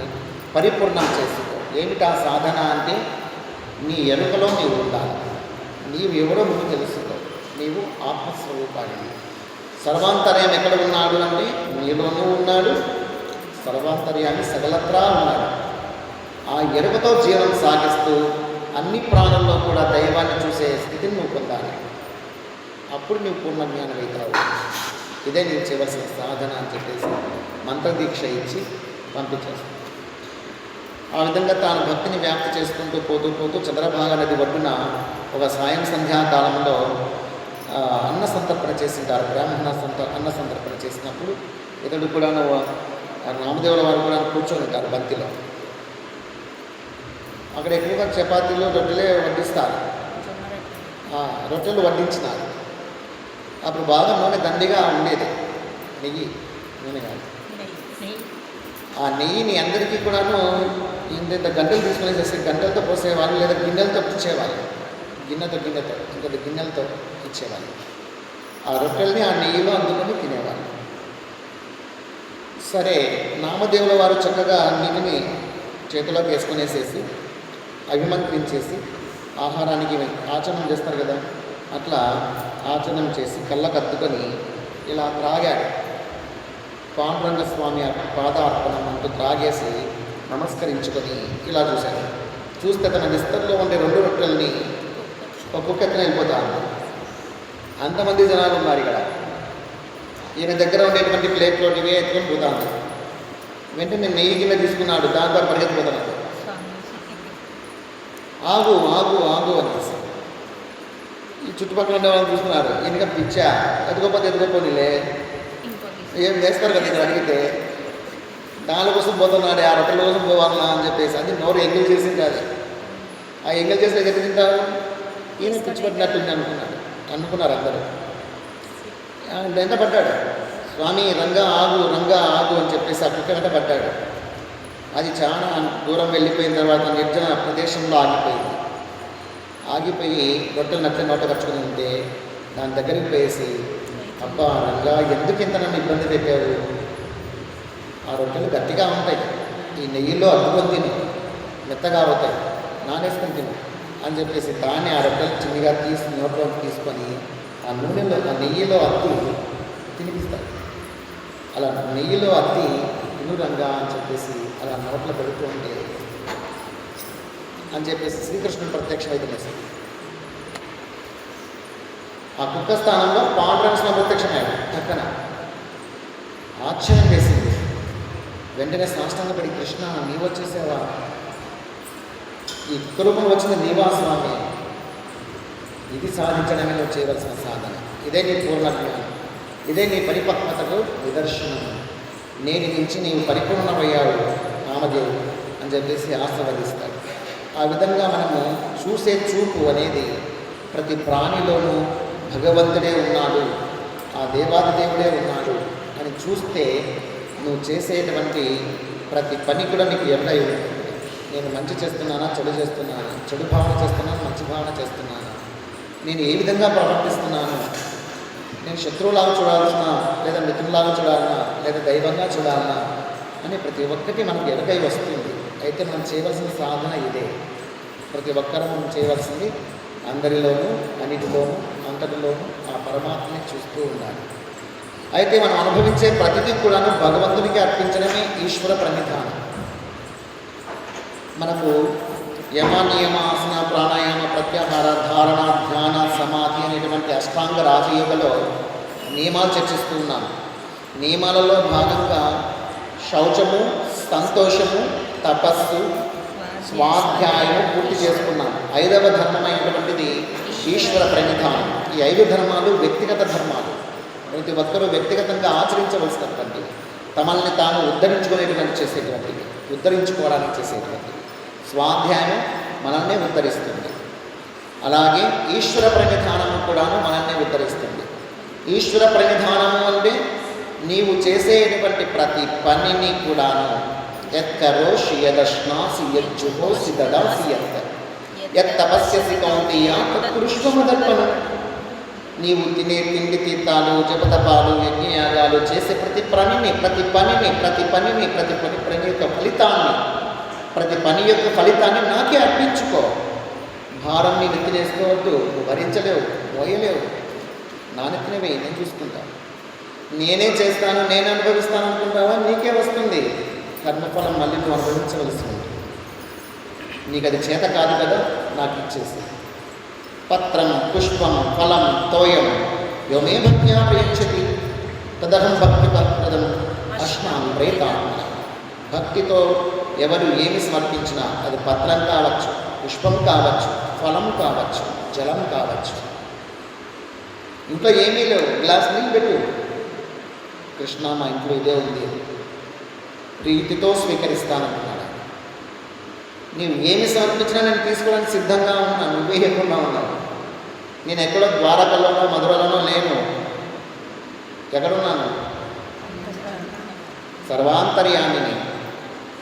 Speaker 1: పరిపూర్ణం చేసుకో. ఏమిటా సాధన అంటే, నీ ఎరుకలో నీవు ఉండాలి. నీవు ఎవరో నువ్వు తెలుసుకో. నీవు ఆత్మస్వరూపాన్ని. సర్వాంతర్యం ఎక్కడ ఉన్నాడు అంటే నీలోనూ ఉన్నాడు. సర్వాంతర్యాన్ని సకలత్రా ఉన్నాడు. ఆ ఎరుకతో జీవనం సాగిస్తూ అన్ని ప్రాణుల్లో కూడా దైవాన్ని చూసే స్థితిని నువ్వు పొందాలి. అప్పుడు నువ్వు పూర్ణజ్ఞానం అవుతావు. ఇదే నీవు చేయవలసిన సాధన అని చెప్పేసి మంత్రదీక్ష ఇచ్చి పంపించేస్తాను. ఆ విధంగా తాను భక్తిని వ్యాప్తి చేసుకుంటూ పోతూ పోతూ చంద్రభాగా నది ఒడ్డున ఒక సాయం సంధ్యాకాలంలో అన్న సంతర్పణ చేసింటారు. బ్రాహ్మణ అన్న సంతర్పణ చేసినప్పుడు ఇతడు కూడా నామదేవుల వారు కూడా కూర్చొని ఉంటారు భక్తిలో. అక్కడ ఎక్కువగా చపాతీలు రొట్టెలే వడ్డిస్తారు. రొట్టెలు వడ్డించినారు. అప్పుడు బాగా నూనె దండిగా ఉండేది. నూనె కాదు, ఆ నెయ్యిని అందరికీ కూడాను ఇంత గంటలు తీసుకుని చేసే గంటలతో పోసేవాళ్ళు, లేదా గిన్నెలతో ఇచ్చేవాళ్ళు. గిన్నెతో ఇంకొక గిన్నెలతో ఇచ్చేవాళ్ళు. ఆ రొట్టెల్ని ఆ నెయ్యిలో అందుకొని తినేవాళ్ళు. సరే, నామదేవుల వారు చక్కగా నీటిని చేతిలోకి వేసుకునేసేసి అభిమంత్రించేసి ఆహారానికి ఆచరణం చేస్తారు కదా, అట్లా ఆచరణం చేసి కళ్ళకు అద్దుకొని ఇలా త్రాగాడు. పాండురంగ స్వామి పాదార్పణం అంటూ త్రాగేసి నమస్కరించుకొని ఇలా చూశాడు. చూస్తే తన విస్తరలో ఉండే 2 రొట్టెల్ని ఒక్కొక్క ఎత్తున వెళ్ళిపోతాను. అంతమంది జనాలు ఉన్నారు ఇక్కడ. ఈయన దగ్గర ఉండేటువంటి ప్లేట్లో ఇవే ఎత్తుకొని పోతాను. వెంటనే నెయ్యి గిన్నె తీసుకున్నాడు. దాని ద్వారా పరిగెత్తిపోతున్నాడు. ఆగు ఆగు ఆగు అనేసి ఈ చుట్టుపక్కల ఉండే వాళ్ళు చూస్తున్నారు. ఈయనగా పిచ్చా, ఎదుగోపోనీలే, ఏం చేస్తారు కదా ఇక్కడ అడిగితే. దానికోసం పోతున్నాడు, ఆ రొట్టెల కోసం పోవాలన్నా అని చెప్పేసి. అది నోరు ఎంగిల్ చేసింది కాదు. ఆ ఎంగిల్ చేసిన ఎక్కడ తింటారు? ఈయన పిచ్చిపట్టినట్టుంది అనుకున్నారు అందరూ. వెంట పడ్డాడు. స్వామి రంగా ఆగు అని చెప్పేసి ఆ కుక్క వెంట పడ్డాడు. అది చాలా దూరం వెళ్ళిపోయిన తర్వాత నిర్జన ప్రదేశంలో ఆగిపోయి రొట్టెలు నోట కట్టుకుని ఉంటే దాని దగ్గరికి పోయేసి, అబ్బా రంగా ఎందుకు ఇంత నన్ను ఇబ్బంది పెట్టావు? ఆ రొట్టెలు గట్టిగా ఉంటాయి, ఈ నెయ్యిలో అద్దుకొని తిని మెత్తగా అవుతాయి, నానేసుకొని తిను అని చెప్పేసి దాన్ని ఆ రొట్టెలు చిన్నగా నోట్లో తీసుకొని ఆ నూనెలో ఆ నెయ్యిలో అద్ది తినిపిస్తాడు. అలా నెయ్యిలో అద్ది తిను రంగా అని చెప్పేసి అలా నోట్లో పెడుతూ ఉంటే అని చెప్పేసి శ్రీకృష్ణుడు ప్రత్యక్షమైతే ఆ కుక్క స్థానంలో పాండురంగ స్వామి ప్రత్యక్షమయ్యాడు. పక్కన ఆశ్చర్యం వేసింది. వెంటనే సాష్టాంగపడి, కృష్ణ నీవు వచ్చేసావా? ఈ కుక్క రూపంలో వచ్చింది నీవా స్వామి? ఇది సాధించడమే నువ్వు చేయవలసిన సాధన. ఇదే నీ పూర్ణ జ్ఞానం, ఇదే నీ పరిపక్వతకు నిదర్శనం. నేటి నుంచి నీవు పరిపూర్ణమయ్యావు నామదేవుడు అని చెప్పేసి ఆశీర్వదిస్తాడు. ఆ విధంగా మనము చూసే చూపు అనేది ప్రతి ప్రాణిలోనూ భగవంతుడే ఉన్నాడు, ఆ దేవాది దేవుడే ఉన్నాడు అని చూస్తే నువ్వు చేసేటువంటి ప్రతి పని కూడా నీకు ఎన్నై ఉంటుంది. నేను మంచి చేస్తున్నానా, చెడు చేస్తున్నానా, చెడు భావన చేస్తున్నాను, మంచి భావన చేస్తున్నాను, నేను ఏ విధంగా ప్రవర్తిస్తున్నాను, నేను శత్రువులాగా చూడాల్సిన లేదా మిత్రులాగా చూడాలన్నా లేదా దైవంగా చూడాలన్నా అని ప్రతి ఒక్కటి మనకు ఎరగై వస్తుంది. అయితే మనం చేయవలసిన సాధన ఇదే. ప్రతి ఒక్కరూ మనం చేయవలసింది అందరిలోనూ అన్నిటిలోనూ అంతటిలోనూ ఆ పరమాత్మని చూస్తూ ఉండాలి. అయితే మనం అనుభవించే ప్రతిదీ కూడాను భగవంతునికి అర్పించడమే ఈశ్వర ప్రణిధానం. మనకు యమ నియమ ఆసన ప్రాణాయామ ప్రత్యాహార ధారణ ధ్యాన సమాధి అనేటువంటి అష్టాంగ రాజయోగలో నియమాలు చర్చిస్తూ ఉన్నాం. నియమాలలో భాగంగా శౌచము, సంతోషము, తపస్సు, స్వాధ్యాయము పూర్తి చేసుకున్నాం. 5వ ధర్మమైనటువంటిది ఈశ్వర ప్రణిధానం. ఈ 5 ధర్మాలు వ్యక్తిగత ధర్మాలు. ప్రతి ఒక్కరూ వ్యక్తిగతంగా ఆచరించవలసినటువంటి, తమల్ని తాము ఉద్ధరించుకోవడానికి చేసేటువంటి స్వాధ్యాయం మనల్ని ఉద్ధరిస్తుంది. అలాగే ఈశ్వర ప్రణిధానము కూడాను మనల్ని ఉద్ధరిస్తుంది. ఈశ్వర ప్రణిధానము అంటే నీవు చేసేటువంటి ప్రతి పనిని కూడాను యత్కరోషి యదశ్నాసి యజ్జుహోసి దదాసి యత్తపస్యసి కౌంతేయ తత్కృష్ణమదర్పణం. నీవు తినే తిండి తీర్థాలు, జపతపాలు, యజ్ఞయాగాలు చేసే ప్రతి పని యొక్క ఫలితాన్ని నాకే అర్పించుకో. భారం నీ నెత్తినేసుకోవద్దు, నువ్వు భరించలేవు, మోయలేవు. నా నెత్తిన వేయి, నేను చూసుకుంటాను. నేనే చేస్తాను, నేను అనుభవిస్తాను అనుకుంటావా? నీకే వస్తుంది కర్మఫలం. మళ్ళీ నువ్వు అనుభవించవలసి ఉంటుంది. నీకు అది చేత కాదు కదా, నాకు ఇచ్చేసి. పత్రం పుష్పం ఫలం తోయం యోమే భక్త్యా ప్రయచ్చతి తదహం భక్తి ప్రదం అశ్నామి ప్రేతాత్మ. భక్తితో ఎవరు ఏమి సమర్పించినా అది పత్రం కావచ్చు, పుష్పం కావచ్చు, ఫలం కావచ్చు, జలం కావచ్చు. ఇంట్లో ఏమీ లేవు, గ్లాస్ నీళ్ళు పెట్టు, కృష్ణ మా ఇంట్లో ఇదే ఉంది, ప్రీతితో స్వీకరిస్తానంటున్నాడు. నీవు ఏమి సమర్పించినా నేను తీసుకోవడానికి సిద్ధంగా ఉన్నాను, నువ్వే ఎక్కడా ఉన్నావు. నేను ఎక్కడో ద్వారకలోనో మధురలోనో లేను. ఎక్కడున్నాను? సర్వాంతర్యామిని.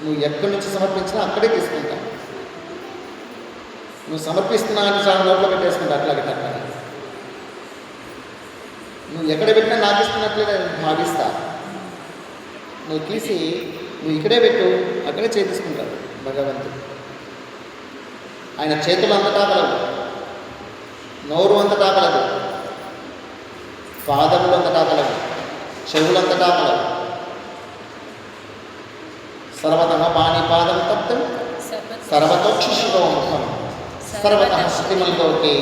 Speaker 1: నువ్వు ఎక్కడి నుంచి సమర్పించినా అక్కడే తీసుకుంటా. నువ్వు సమర్పిస్తున్నా అని చాలా నోట్లో పెట్టేసుకుంటా అట్లాగే అట్లా. నువ్వు ఎక్కడ పెట్టినా నాకు ఇస్తున్నట్లే నేను భావిస్తా. నువ్వు తీసి నువ్వు ఇక్కడే పెట్టు, అక్కడే చేతిసుకుంటాడు భగవంతుడు. ఆయన చేతులు అంతటా కలవు, నోరు అంతటా కలదు, పాదములు అంతటా కలవు, చెవులంతటా కలవు. సర్వతః పాణిపాదం తప్తం సర్వతోక్షిశిరోముఖం సర్వతః స్థితిమల్లోకే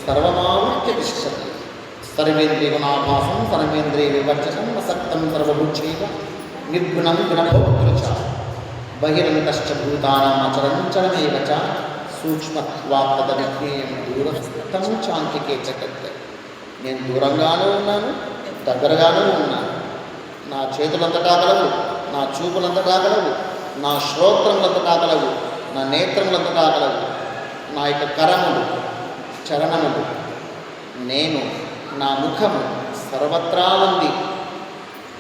Speaker 1: సర్వమావృత్య తిష్టతి. సర్వేంద్రియ గుణాభాసం సర్వేంద్రియ వివర్జనం అసక్తం సర్వభూక్షైవ నిర్గుణం గుణభోక్తృ చ బహిరంతశ్చ భూతానాం అచరంచరమేవ చ సూక్ష్మత్వాత్తద విజ్ఞేయం దూరస్థం చాంతికే జగత్. నేను దూరంగానూ ఉన్నాను, దగ్గరగానూ ఉన్నాను. నా చేతులంతటా కలవు, నా చూపులంతటా కలవు, నా శ్రోత్రములంతటా కలవు, నా నేత్రములంతటా కలవు, నా యొక్క కరములు, చరణములు, నేను, నా ముఖము సర్వత్రా ఉంది.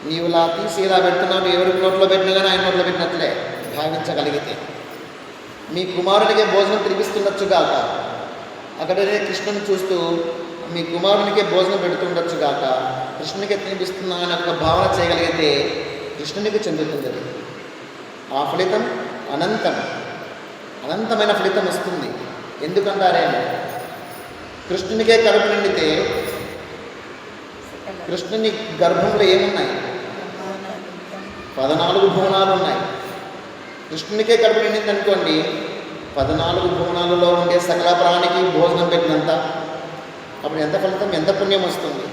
Speaker 1: నీవులా తీసి ఇలా పెడుతున్నావు, ఎవరికి నోట్లో పెట్టినా కానీ ఆయన నోట్లో పెట్టినట్లే భావించగలిగితే. మీ కుమారునికే భోజనం తినిపిస్తుండొచ్చుగాక, అక్కడనే కృష్ణుని చూస్తూ మీ కుమారునికే భోజనం పెడుతుండొచ్చుగాక, కృష్ణునికే తినిపిస్తున్నా అని ఒక భావన చేయగలిగితే కృష్ణునికి చెందుతుంది. ఆ ఫలితం అనంతమైన ఫలితం వస్తుంది. ఎందుకంటారేమో, కృష్ణునికే కడుపు నిండితే కృష్ణుని గర్భంలో ఏమున్నాయి? 14 భువనాలు ఉన్నాయి. కృష్ణునికే కడుపు నిండింది అనుకోండి, 14 భువనాలలో ఉండే సకల ప్రాణికి భోజనం పెట్టినంత. అప్పుడు ఎంత ఫలితం, ఎంత పుణ్యం వస్తుంది?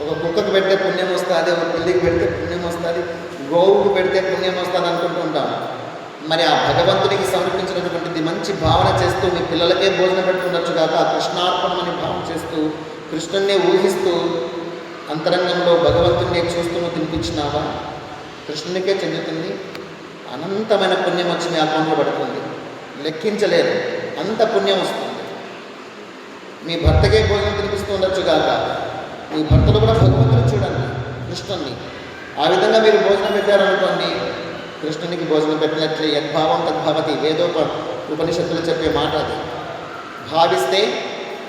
Speaker 1: ఒక కుక్కకు పెడితే పుణ్యం వస్తుంది, ఒక పిల్లికి పెడితే పుణ్యం వస్తుంది, గోవుకు పెడితే పుణ్యం వస్తుంది అనుకుంటూ ఉంటాం. మరి ఆ భగవంతునికి సమర్పించినటువంటిది మంచి భావన చేస్తూ మీ పిల్లలకే భోజనం పెడుతుండొచ్చు కాక ఆ కృష్ణార్పణం అని భావన చేస్తూ కృష్ణున్నే ఊహిస్తూ అంతరంగంలో భగవంతుడిని చూస్తూ తినిపించినావా, కృష్ణునికే చెందుతుంది. అనంతమైన పుణ్యం వచ్చి మీ అకౌంట్లో పడుతుంది, లెక్కించలేరు, అంత పుణ్యం వస్తుంది. మీ భర్తకే భోజనం తినిపిస్తూ ఉండొచ్చు కాక మీ భర్తలు కూడా భగవంతుని చూడండి, కృష్ణుని. ఆ విధంగా మీరు భోజనం పెట్టారనుకోండి, కృష్ణునికి భోజనం పెట్టినట్లే. యద్భావం తద్భవతి, ఉపనిషత్తులు చెప్పే మాట అది. భావిస్తే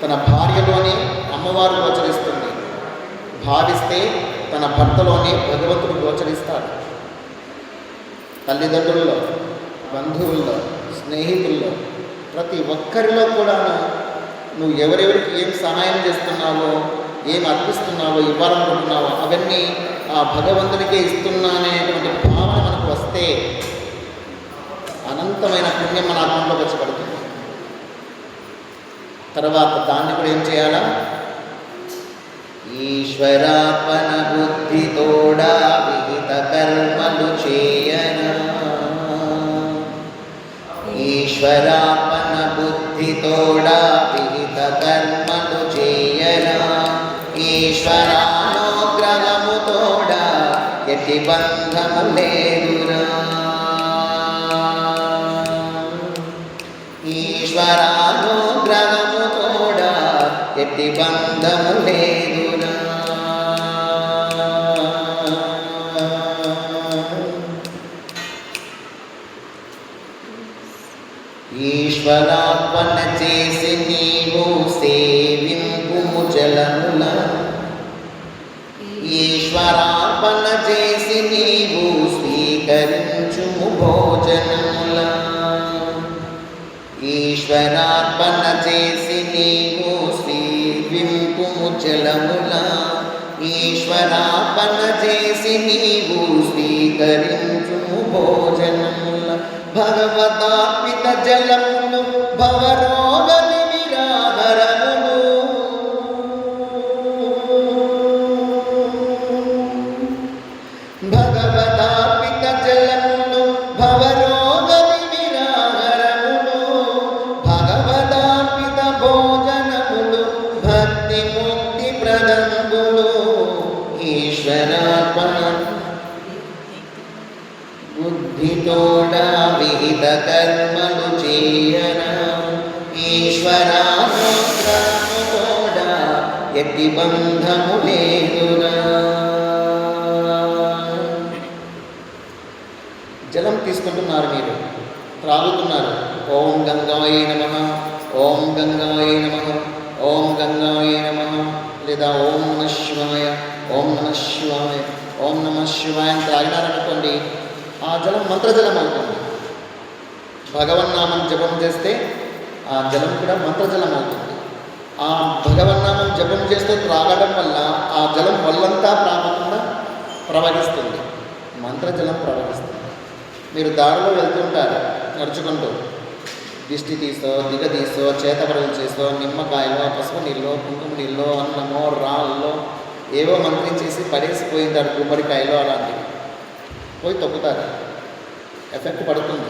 Speaker 1: తన భార్యలోనే అమ్మవారు గోచరిస్తుంది, భావిస్తే తన భర్తలోనే భగవంతుడు గోచరిస్తాడు. తల్లిదండ్రుల్లో, బంధువుల్లో, స్నేహితుల్లో, ప్రతి ఒక్కరిలో కూడాను నువ్వు ఎవరెవరికి ఏం సహాయం చేస్తున్నావో, ఏం అర్పిస్తున్నావో, ఇవ్వాలనుకుంటున్నావో అవన్నీ ఆ భగవంతుడికే ఇస్తున్నాననేటువంటి భావన మనకు వస్తే అనంతమైన పుణ్యం మన అకౌంట్లోకి వచ్చి పడుతుంది. తర్వాత దాన్ని కూడా ఏం చేయాలా? ఈశ్వరార్పణ బుద్ధితోడా విహిత కర్మలు చేయనా, ఈశ్వరార్పణ బుద్ధితోడా విహిత కర్మలు చేయనా, ఈశ్వరానుగ్రహముతోడా ఎట్టి బంధము లేదురా, ఈశ్వరానుగ్రహముతోడా ఎట్టి బంధము లేదురా. ఈశ్వరార్పణ చేసి నీవు సేవింపుము జలముల, ఈశ్వరార్పణ చేసి నీవు స్వీకరించుము భోజనముల, ఈశ్వరార్పణ చేసి నీవు స్వీకరింపుము జలముల, ఈశ్వరార్పణ చేసి నీవు స్వీకరించుము భోజనముల. భగవదార్పిత జలములు భవరోగ నిరాహరములు, భగవదార్పిత జలములు భవరోగ నిరాహరములు, భగవదార్పిత భోజనములు భక్తి ముక్తి ప్రదంబులు. ఈశ్వరార్పణ బుద్ధితోడా విహిత కర్మలు చేయనా, ఈశ్వరానుగ్రహముతోడా ఎట్టి బంధము లేదురా. జలం తీసుకుంటున్నారు, మీరు త్రాగుతున్నారు. ఓం గంగాయ నమః, ఓం గంగాయ నమః, ఓం గంగాయ నమః, లేదా ఓం నమః శివాయ, ఓం నమః శివాయ, ఓం నమః శివాయ అని త్రాగినారనుకోండి, ఆ జలం మంత్రజలం అవుతుంది. భగవన్నామం జపం చేస్తే ఆ జలం కూడా మంత్రజలం అవుతుంది. ఆ భగవన్నామం జపం చేస్తూ త్రాగడం వల్ల ఆ జలం వల్లంతా ప్రాపకుండా ప్రవహిస్తుంది, మంత్రజలం ప్రవహిస్తుంది. మీరు దారిలో వెళ్తుంటారు నడుచుకుంటూ, దిష్టి తీసో దిగదీసో చేతబడులు చేసో నిమ్మకాయలో పసుపు నీళ్ళలో కుంకుమ నీళ్ళలో అన్నమో రాళ్ళలో ఏవో మంత్రించేసి పడేసిపోయింటారు, గుమ్మడికాయలో అలాంటివి పోయి తొక్కుతారు, ఎఫెక్ట్ పడుతుంది.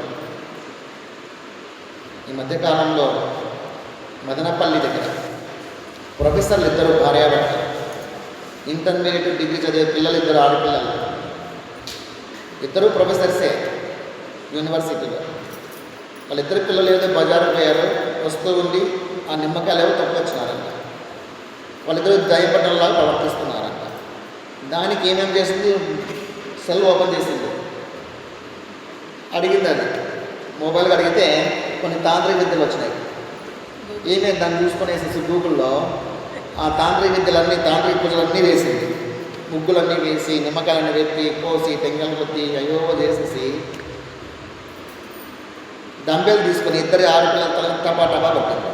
Speaker 1: ఈ మధ్యకాలంలో మదనపల్లి దగ్గర ప్రొఫెసర్లు ఇద్దరు భార్యాభర్తలు, ఇంటర్మీడియట్ డిగ్రీ చదివే పిల్లలు, ఇద్దరు ఆడపిల్లలు, ఇద్దరు ప్రొఫెసర్సే యూనివర్సిటీలో. వాళ్ళిద్దరు పిల్లలు ఏదో బజారు పోయారు, వస్తూ ఉండి ఆ నిమ్మకాయలు ఏవో తొక్కొచ్చినారంట. వాళ్ళిద్దరు దయపట్టంలా ప్రవర్తిస్తున్నారంట. దానికి ఏమేమి చేసింది, సెల్ ఓపెన్ చేసింది, అడిగింది. అది మొబైల్గా అడిగితే కొన్ని తాంత్రిక విద్యలు వచ్చినాయి. ఏమేమి దాన్ని చూసుకునేసి గూగుల్లో ఆ తాంత్రిక విద్యలన్నీ, తాంత్రిక పూజలన్నీ వేసింది. ముగ్గులన్నీ వేసి నిమ్మకాయలన్నీ వెప్పి కోసి తెంగలు కొట్టి అయ్యో చేసేసి డంబెలు తీసుకొని ఇద్దరు ఆడపిల్లల తల టపా టపా కొట్టారు.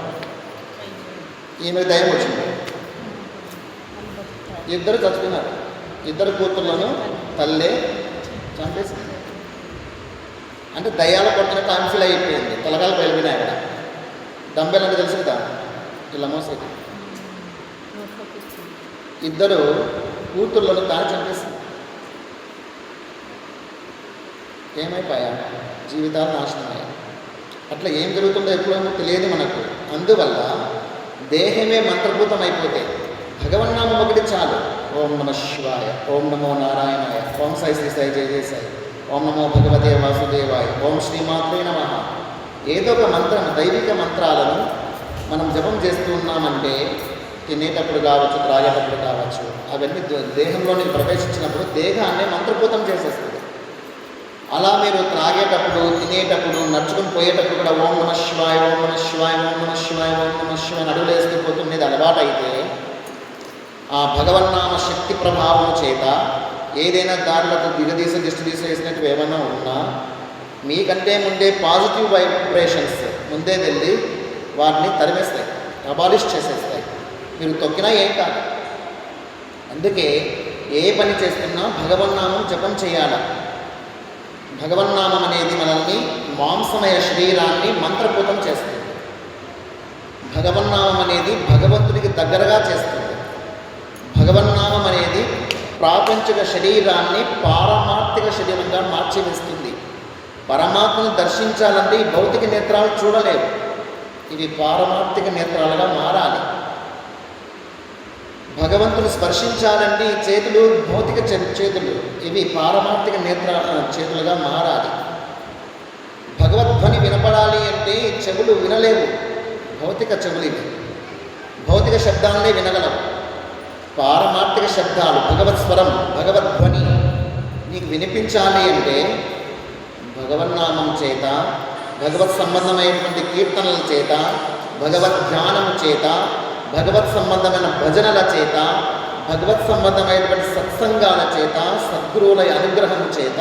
Speaker 1: ఈమె దయ్యం వచ్చింది, ఇద్దరు చచ్చుకున్నారు. ఇద్దరు కూతుర్లను తల్లే చంపేసింది. అంటే దయ్యాల కొట్టిన కాన్ఫిల్ అయిపోయింది, తలకాలు వెళ్ళిపోయినాయి. అక్కడ డంబెల్ అంటే తెలుసు కదా, ఇలా మోసేది. ఇద్దరు కూతుర్లను తాను చంపేసింది. ఏమైపోయా జీవితాలు నాశనమయ్యాయి. అట్లా ఏం జరుగుతుందో ఎప్పుడో తెలియదు మనకు. అందువల్ల దేహమే మంత్రభూతం అయిపోతే భగవన్నామం ఒకటి చాలు. ఓం నమ శివాయ, ఓం నమో నారాయణాయ, ఓం సాయి శ్రీ సాయి జయ జయ సాయి, ఓం నమో భగవతే వాసుదేవాయ, ఓం శ్రీమాత్రే నమః. ఏదో ఒక మంత్రం, దైవిక మంత్రాలను మనం జపం చేస్తూ ఉన్నామంటే తినేటప్పుడు కావచ్చు, త్రాగేటప్పుడు కావచ్చు, అవన్నీ దేహంలోనికి ప్రవేశించినప్పుడు దేహాన్ని మంత్రభూతం చేసేస్తుంది. అలా మీరు త్రాగేటప్పుడు, తినేటప్పుడు, నడుచుకుని పోయేటప్పుడు కూడా ఓం నమ శివాయ, ఓం నమ శివాయ, ఓం నమ శివాయ, ఓం నమ శివాయ అడుగులు వేస్తూ పోతుండేది అలవాటు అయితే ఆ భగవన్నామ శక్తి ప్రభావం చేత ఏదైనా దారులకు దిష్టి వేసినట్టు ఏమైనా ఉన్నా మీకంటే ముందే పాజిటివ్ వైబ్రేషన్స్ ముందే వెళ్ళి వాటిని తరిమేస్తాయి, అబాలిష్ చేసేస్తాయి. మీరు తొక్కినా ఏం కాదు. అందుకే ఏ పని చేస్తున్నా భగవన్నామం జపం చేయాలి. భగవన్నామం అనేది మనల్ని మాంసమయ శరీరాన్ని మంత్రపూతం చేస్తుంది. భగవన్నామం అనేది భగవంతుడికి దగ్గరగా చేస్తుంది. భగవన్నామం అనేది ప్రాపంచిక శరీరాన్ని పారమార్థిక శరీరంగా మార్చివేస్తుంది. పరమాత్మను దర్శించాలంటే ఈ భౌతిక నేత్రాలు చూడలేవు, ఇవి పారమార్థిక నేత్రాలుగా మారాలి. భగవంతుని స్పర్శించాలంటే ఈ చేతులు భౌతిక చేతులు, ఇవి పారమార్థిక చేతులుగా మారాలి. భగవద్ధ్వని వినపడాలి అంటే ఈ చెవులు వినలేవు, భౌతిక చెవులు ఇవి. భౌతిక శబ్దాలనే వినగలవు. పారమార్థిక శబ్దాలు, భగవత్ స్వరం, భగవద్ధ్వని నీకు వినిపించాలి అంటే భగవన్నామం చేత, భగవత్ సంబంధమైనటువంటి కీర్తనల చేత, భగవద్ ధ్యానము చేత, భగవత్ సంబంధమైన భజనల చేత, భగవత్ సంబంధమైనటువంటి సత్సంగాల చేత, సద్గురువుల అనుగ్రహం చేత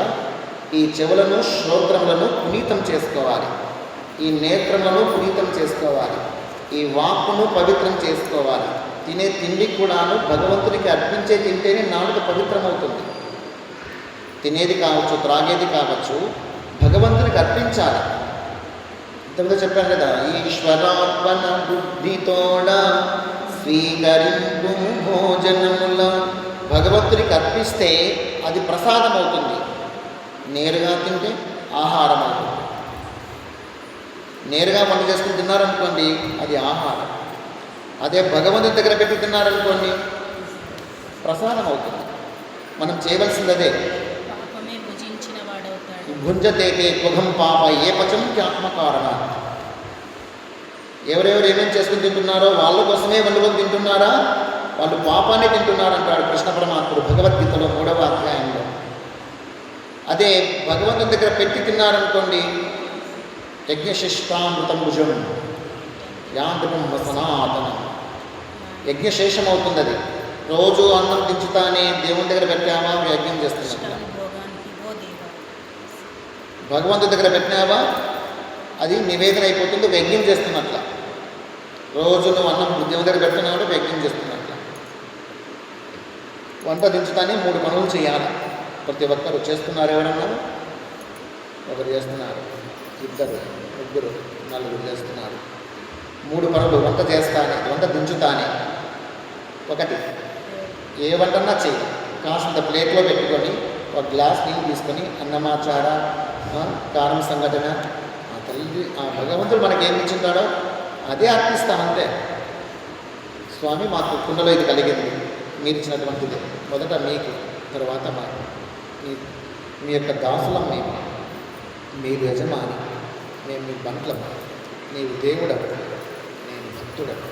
Speaker 1: ఈ చెవులను, శ్రోత్రములను పునీతం చేసుకోవాలి. ఈ నేత్రములను పునీతం చేసుకోవాలి. ఈ వాక్కును పవిత్రం చేసుకోవాలి. తినే తిండి కూడాను భగవంతునికి అర్పించే తింటేనే నాలుక పవిత్రమవుతుంది. తినేది కావచ్చు, త్రాగేది కావచ్చు, భగవంతునికి అర్పించాలి. ఇంతకుముందు చెప్పాను కదా, ఈశ్వరార్పణ బుద్ధితోడ స్వీకరింపు భోజనముల. భగవంతునికి అర్పిస్తే అది ప్రసాదం అవుతుంది. నేరుగా తింటే ఆహారం అవుతుంది. నేరుగా వంట చేసుకుని తిన్నారనుకోండి అది ఆహారం. అదే భగవంతుని దగ్గర పెట్టి తిన్నారనుకోండి ప్రసాదం అవుతుంది. మనం చేయవలసింది అదే. భుంజతేతే కుహం పాప ఏ పచం ఆత్మకారణ. ఎవరెవరు ఏమేమి చేసుకుని తింటున్నారో వాళ్ళ కోసమే వండుకొని తింటున్నారా, వాళ్ళు పాపాన్ని తింటున్నారంటాడు కృష్ణ పరమాత్ముడు భగవద్గీతలో 3వ అధ్యాయంలో. అదే భగవంతుని దగ్గర పెట్టి తిన్నారనుకోండి యజ్ఞశిష్టామృతం భుజం యాంత్రికం సనాతనం, యజ్ఞశేషం అవుతుంది. అది రోజు అన్నం దించుతానే దేవుని దగ్గర పెట్టామా యజ్ఞం చేస్తున్నట్ల, భగవంతుడి దగ్గర పెట్టినావా అది నివేదన అయిపోతుంది, ఒక యజ్ఞం చేస్తున్నట్ల. రోజు నువ్వు అన్నం దేవుని దగ్గర పెడుతున్నావు ఒక యజ్ఞం చేస్తున్నట్ల. వంట దించుతానే 3 పనులు చేయాలి. ప్రతి ఒక్కరు చేస్తున్నారు. ఎవరన్నా ఒకరు చేస్తున్నారు, 2, 3, 4 చేస్తున్నారు. 3 పనులు వంట చేస్తానే, వంట దించుతానే. 1 ఏ వంటన్నా చేయి, కాస్తంత ప్లేట్లో పెట్టుకొని ఒక గ్లాస్ నీళ్ళు తీసుకొని అన్నమాచార, కారం సంఘటన, ఆ తల్లి ఆ భగవంతుడు మనకి ఏమి ఇచ్చింటాడో అదే అర్పిస్తామంతే. స్వామి మాకు కుండలో ఇది కలిగింది, మీరు ఇచ్చినటువంటిది, మొదట మీకు, తర్వాత మాకు. మీ యొక్క దాసులం మేము, మీరు యజమాని, మేము మీ బంట్లం, నీవు దేవుడవు, నేను భక్తుడను,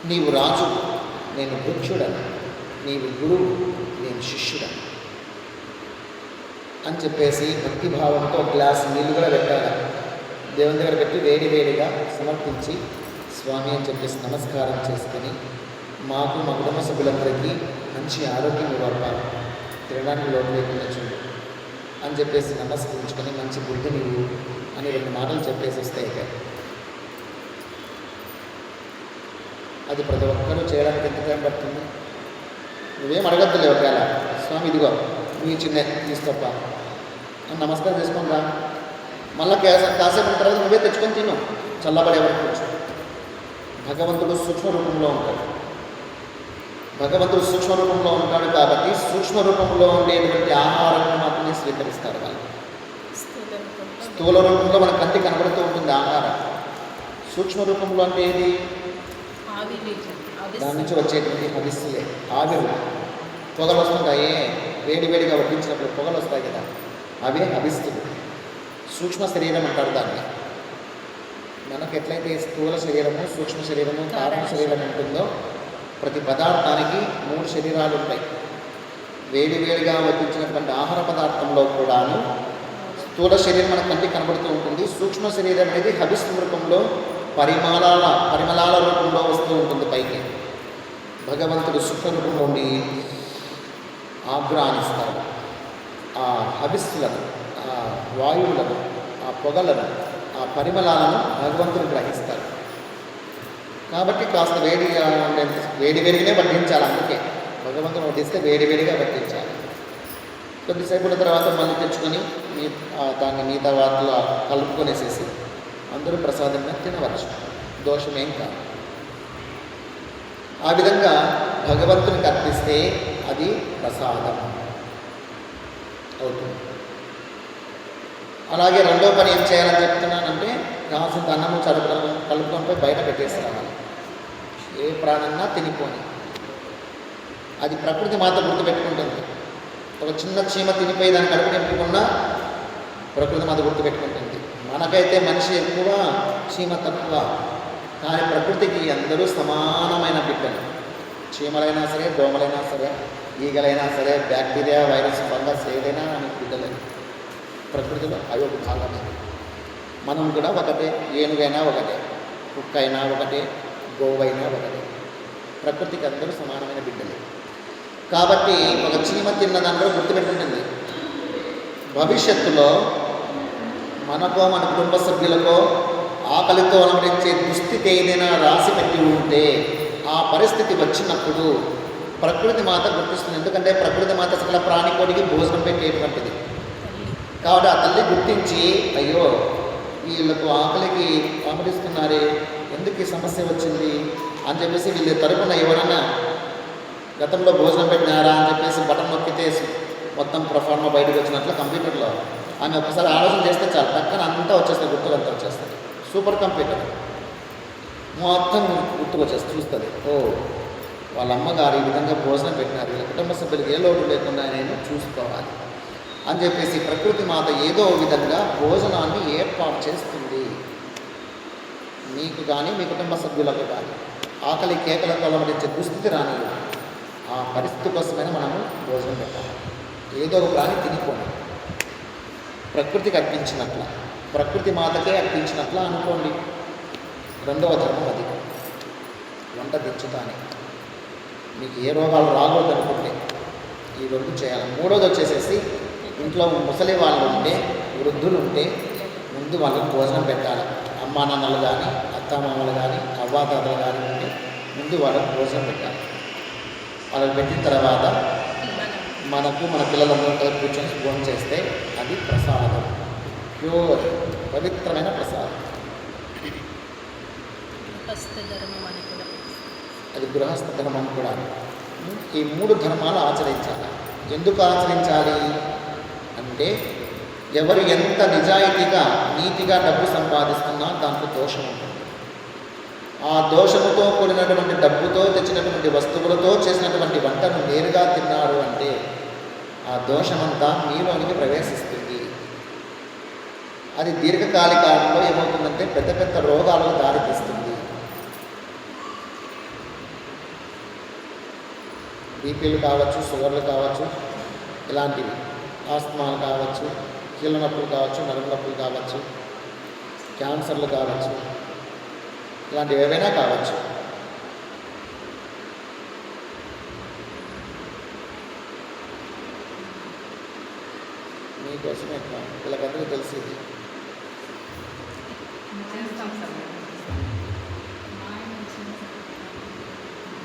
Speaker 1: నీవు రాజు, నేను భృక్షుడను, నీవు గురువు, నేను శిష్యుడను అని చెప్పేసి భక్తిభావంతో ఒక గ్లాస్ నీళ్ళు కూడా పెట్టాలి. దేవుని దగ్గర పెట్టి వేడివేడిగా సమర్పించి స్వామి అని చెప్పేసి నమస్కారం చేసుకొని మాకు మా కుటుంబ సభ్యులందరికీ మంచి ఆరోగ్యం ఇవ్వాలి, తినడానికి లోటు లేకుండా చూడు అని చెప్పేసి నమస్కరించుకొని మంచి బుద్ధి నీవు అని 2 మాటలు చెప్పేసి వస్తే అది ప్రతి ఒక్కరూ చేయడానికి ఎంత టైం పడుతుంది? నువ్వేం అడగద్దులే. ఒకవేళ స్వామి ఇదిగో నీ చిన్న తీసుకోప్ప అని నమస్కారం చేసుకొని రా, మళ్ళీ కాసేపు తర్వాత నువ్వే తెచ్చుకొని తిను, చల్లబడే వరకు వచ్చు. భగవంతుడు సూక్ష్మ రూపంలో ఉంటాడు. భగవంతుడు సూక్ష్మ రూపంలో ఉంటాడు కాబట్టి సూక్ష్మ రూపంలో ఉండేటువంటి ఆహారాన్ని మాత్రమే స్వీకరిస్తారు వాళ్ళు.
Speaker 2: స్థూల రూపంలో
Speaker 1: స్థూల రూపంలో మన కంటికి కనబడుతూ ఉంటుంది ఆహారం. సూక్ష్మ రూపంలో అంటే ఏది?
Speaker 2: ఆవిరి
Speaker 1: దాని నుంచి వచ్చేటువంటి హవిస్సులే ఆవిరులు. పొగలు వస్తుంటాయి, వేడివేడిగా వడ్డించినప్పుడు పొగలు వస్తాయి కదా, అవే హవిస్సులు. సూక్ష్మ శరీరం అంటారు దాన్ని. మనకు ఎట్లయితే స్థూల శరీరము, సూక్ష్మ శరీరము, కారణ శరీరం ఉంటుందో ప్రతి పదార్థానికి 3 శరీరాలు ఉంటాయి. వేడివేడిగా వడ్డించినటువంటి ఆహార పదార్థంలో కూడాను స్థూల శరీరం మన కంటికి కనబడుతూ ఉంటుంది. సూక్ష్మ శరీరం అనేది హవిస్సు రూపంలో పరిమళాల రూపంలో వస్తూ ఉంటుంది పైకి. భగవంతుడు సూక్ష్మ రూపం నుండి ఆగ్రానిస్తాడు. ఆ హవిస్సులను, ఆ వాయువులను, ఆ పొగలను, ఆ పరిమళాలను భగవంతుడు గ్రహిస్తాడు. కాబట్టి కాస్త వేడివేడిగానే వడ్డించాలి. అందుకే భగవంతుడు వడ్డిస్తే వేడివేడిగా వడ్డించాలి. కొద్దిసేపటి తర్వాత మళ్ళీ తెచ్చుకొని దాన్ని మిగతా వాటిలో కలుపుకొనేసేసి అందరూ ప్రసాదంగా తినవచ్చు, దోషమేం కాదు. ఆ విధంగా భగవంతునికి అర్పిస్తే అది ప్రసాదం అవుతుంది. అలాగే రెండో పని ఏం చేయాలని చెప్తున్నానంటే, కావాల్సిన అన్నము కలుపుకొని పోయి బయట పెట్టేసి రావాలి. ఏ ప్రాణంగా తినిపోని. అది ప్రకృతి మాత గుర్తుపెట్టుకుంటుంది. ఒక చిన్న చీమ తినిపోయి దాన్ని కడుపు నింపుకున్నా ప్రకృతి మాత గుర్తుపెట్టుకుంటుంది. మనకైతే మనిషి ఎక్కువ, చీమ తక్కువ. కానీ ప్రకృతికి అందరూ సమానమైన బిడ్డలు. చీమలైనా సరే, దోమలైనా సరే, ఈగలైనా సరే, బ్యాక్టీరియా, వైరస్, ఫంగస్ ఏదైనా మనకి బిడ్డలే. ప్రకృతిలో అవి ఒక భాగమే. మనం కూడా ఒకటే. ఏనుగైనా ఒకటే, కుక్క అయినా ఒకటే, గోవైనా ఒకటే. ప్రకృతికి అందరూ సమానమైన బిడ్డలే. కాబట్టి ఒక చీమ తిన్నదాన్ని కూడా గుర్తుపెట్టుకుంటుంది. భవిష్యత్తులో మనకో మన కుటుంబ సభ్యులకో ఆకలితో అలమరించే దుస్థితి ఏదైనా రాసి పెట్టి ఉంటే ఆ పరిస్థితి వచ్చినప్పుడు ప్రకృతి మాత గుర్తిస్తుంది. ఎందుకంటే ప్రకృతి మాత సకల ప్రాణికోడికి భోజనం పెట్టేటువంటిది. కాబట్టి ఆ తల్లి గుర్తించి, అయ్యో వీళ్ళకు ఆకలికి అమరిస్తున్నారే, ఎందుకు ఈ సమస్య వచ్చింది అని చెప్పేసి వీళ్ళ తరపున ఎవరన్నా గతంలో భోజనం పెట్టినారా అని చెప్పేసి బటన్ నొక్కితే మొత్తం ప్రొఫార్మా బయటకు వచ్చినట్లు కంప్యూటర్లో ఆమె ఒకసారి ఆలోచన చేస్తే చాలు, పక్కన అంతా వచ్చేస్తుంది, గుర్తులంతా వచ్చేస్తుంది. సూపర్ కంప్యూటర్ మొత్తం గుర్తుకు వచ్చేస్తుంది, చూస్తుంది. ఓ వాళ్ళ అమ్మగారు ఈ విధంగా భోజనం పెట్టినారు, వీళ్ళ కుటుంబ సభ్యులకు ఏ లోటు లేకుండా నేను చూసుకోవాలి అని చెప్పేసి ప్రకృతి మాత ఏదో విధంగా భోజనాన్ని ఏర్పాటు చేస్తుంది. మీకు కానీ మీ కుటుంబ సభ్యులకు కానీ ఆకలి కేకలతో అలమరించే దుస్థితి రాని ఆ పరిస్థితి కోసమైనా మనము భోజనం పెట్టాలి. ఏదో ఒక ప్రాణి తినిపోండి. ప్రకృతికి అర్పించినట్ల, ప్రకృతి మాతకే అర్పించినట్ల అనుకోండి. రెండవ ధర్మం అది, వంట దించుతానే. మీకు ఏ రోగాలు రాకూడదు అనుకుంటే ఈ రెండు చేయాలి. మూడోది వచ్చేసేసి, ఇంట్లో ముసలి వాళ్ళు ఉంటే, వృద్ధులు ఉంటే ముందు వాళ్ళకి భోజనం పెట్టాలి. అమ్మా నాన్నలు కానీ, అత్తామామలు కానీ, అవ్వాతాతలు కానీ ఉంటే ముందు వాళ్ళకి భోజనం పెట్టాలి. వాళ్ళకి పెట్టిన తర్వాత మనకు మన పిల్లలందరూ కూర్చొని భోజనం చేస్తే అది ప్రసాదం, ప్యూర్ పవిత్రమైన ప్రసాదం. అది గృహస్థ ధర్మం కూడా. ఈ 3 ధర్మాలు ఆచరించాలి. ఎందుకు ఆచరించాలి అంటే, ఎవరు ఎంత నిజాయితీగా నీతిగా డబ్బు సంపాదిస్తున్నా దాంట్లో దోషం ఉంటుంది. ఆ దోషముతో కూడినటువంటి డబ్బుతో తెచ్చినటువంటి వస్తువులతో చేసినటువంటి వంటను నేరుగా తిన్నారు అంటే ఆ దోషమంతా మీలోనికి ప్రవేశిస్తుంది. అది దీర్ఘకాలికంలో ఏమవుతుందంటే పెద్ద పెద్ద రోగాలకు దారితీస్తుంది. బీపీలు కావచ్చు, షుగర్లు కావచ్చు, ఇలాంటివి, ఆస్తమాలు కావచ్చు, కీళ్ళ నొప్పులు కావచ్చు, నడుము నొప్పులు కావచ్చు, క్యాన్సర్లు కావచ్చు, ఇలాంటివి ఏవైనా కావచ్చు. మీకోసమే వీళ్ళకందరికీ తెలిసింది.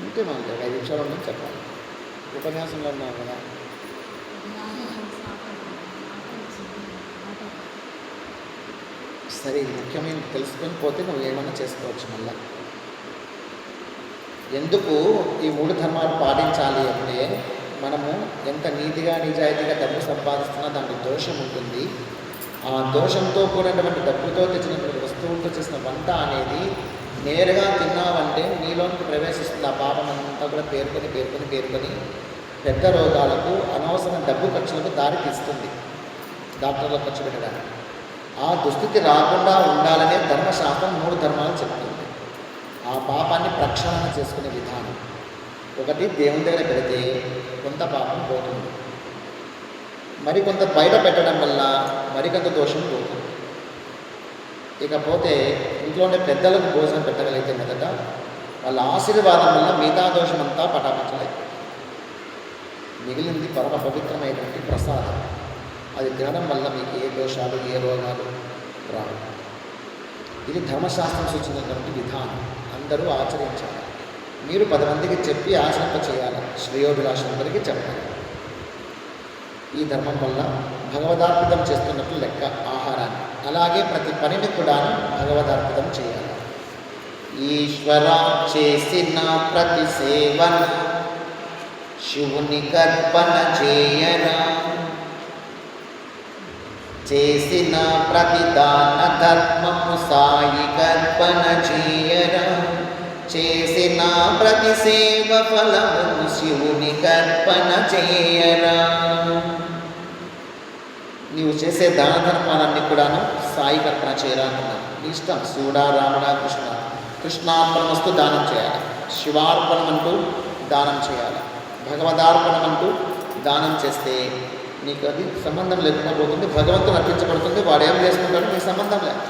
Speaker 1: ఉంటే మనకి 5 నిమిషాలు ఉందని చెప్పాలి. ఉపన్యాసంలో ఉన్నాం కదా. సరే, ముఖ్యమైన తెలుసుకొని పోతే నువ్వు ఏమైనా చేసుకోవచ్చు. మళ్ళా ఎందుకు ఈ 3 ధర్మాలు పాటించాలి అంటే, మనము ఎంత నీతిగా నిజాయితీగా డబ్బు సంపాదిస్తున్నా దాంట్లో దోషం ఉంటుంది. ఆ దోషంతో కూడినటువంటి డబ్బుతో తెచ్చినటువంటి వస్తువులతో చేసిన వంట అనేది నేరుగా తిన్నావంటే నీలోనికి ప్రవేశిస్తుంది. ఆ పాపం అంతా కూడా పేర్కొని పెద్ద రోగాలకు అనవసరం డబ్బు ఖర్చులకు దారి తీస్తుంది. డాక్టర్లకు ఖర్చు పెట్టడానికి ఆ దుస్థితి రాకుండా ఉండాలనే ధర్మశాస్త్రం 3 ధర్మాలు చెప్తుంది. ఆ పాపాన్ని ప్రక్షాళన చేసుకునే విధానం ఒకటి, దేవుని దగ్గర పెడితే కొంత పాపం పోతుంది, మరికొంత బయట పెట్టడం వల్ల మరికొంత దోషం పోతుంది. ఇకపోతే ఇంట్లో ఉండే పెద్దలకు భోజనం పెట్టగలిగితే మొదట వాళ్ళ ఆశీర్వాదం వల్ల మిగతా దోషం అంతా పటాపంచలేదు. మిగిలింది పరమ పవిత్రమైనటువంటి ప్రసాదం. అది తినడం వల్ల మీకు ఏ దోషాలు ఏ రోగాలు రావు. ఇది ధర్మశాస్త్రం సూచించినటువంటి విధానం. అందరూ ఆచరించాలి. మీరు 10 మందికి చెప్పి ఆచరింప చేయాలి. శ్రేయోభిలాషులందరికీ చెప్పాలి. ఈ ధర్మం వల్ల భగవదార్పితం చేస్తున్నట్లు లెక్క ఆహారాన్ని. అలాగే ప్రతి పనిని కూడా భగవదార్పితం చేయాలి. ఈశ్వర చేసిన ప్రతి సేవన శివుని కర్పణ చేయరా, చేసిన ప్రతిదాన ధర్మము సాయి కర్పణ చేయరా, చేసిన ప్రతి సేవ ఫలము శివుని కర్పణ చేయరా. నీవు చేసే దాన ధర్మాలన్నీ కూడాను సాయి కర్పణ చేయరా అంటున్నాను. ఇష్టం శివుడా రాముడా కృష్ణార్పణమస్తు దానం చేయాలి. శివార్పణం అంటూ దానం చేయాలి. భగవదార్పణం అంటూ దానం చేస్తే నీకు అది సంబంధం లేకుండా పోతుంది. భగవంతుడు అర్పించబడుతుంది. వాడు ఏం చేసుకుంటాడు నీకు సంబంధం లేదు.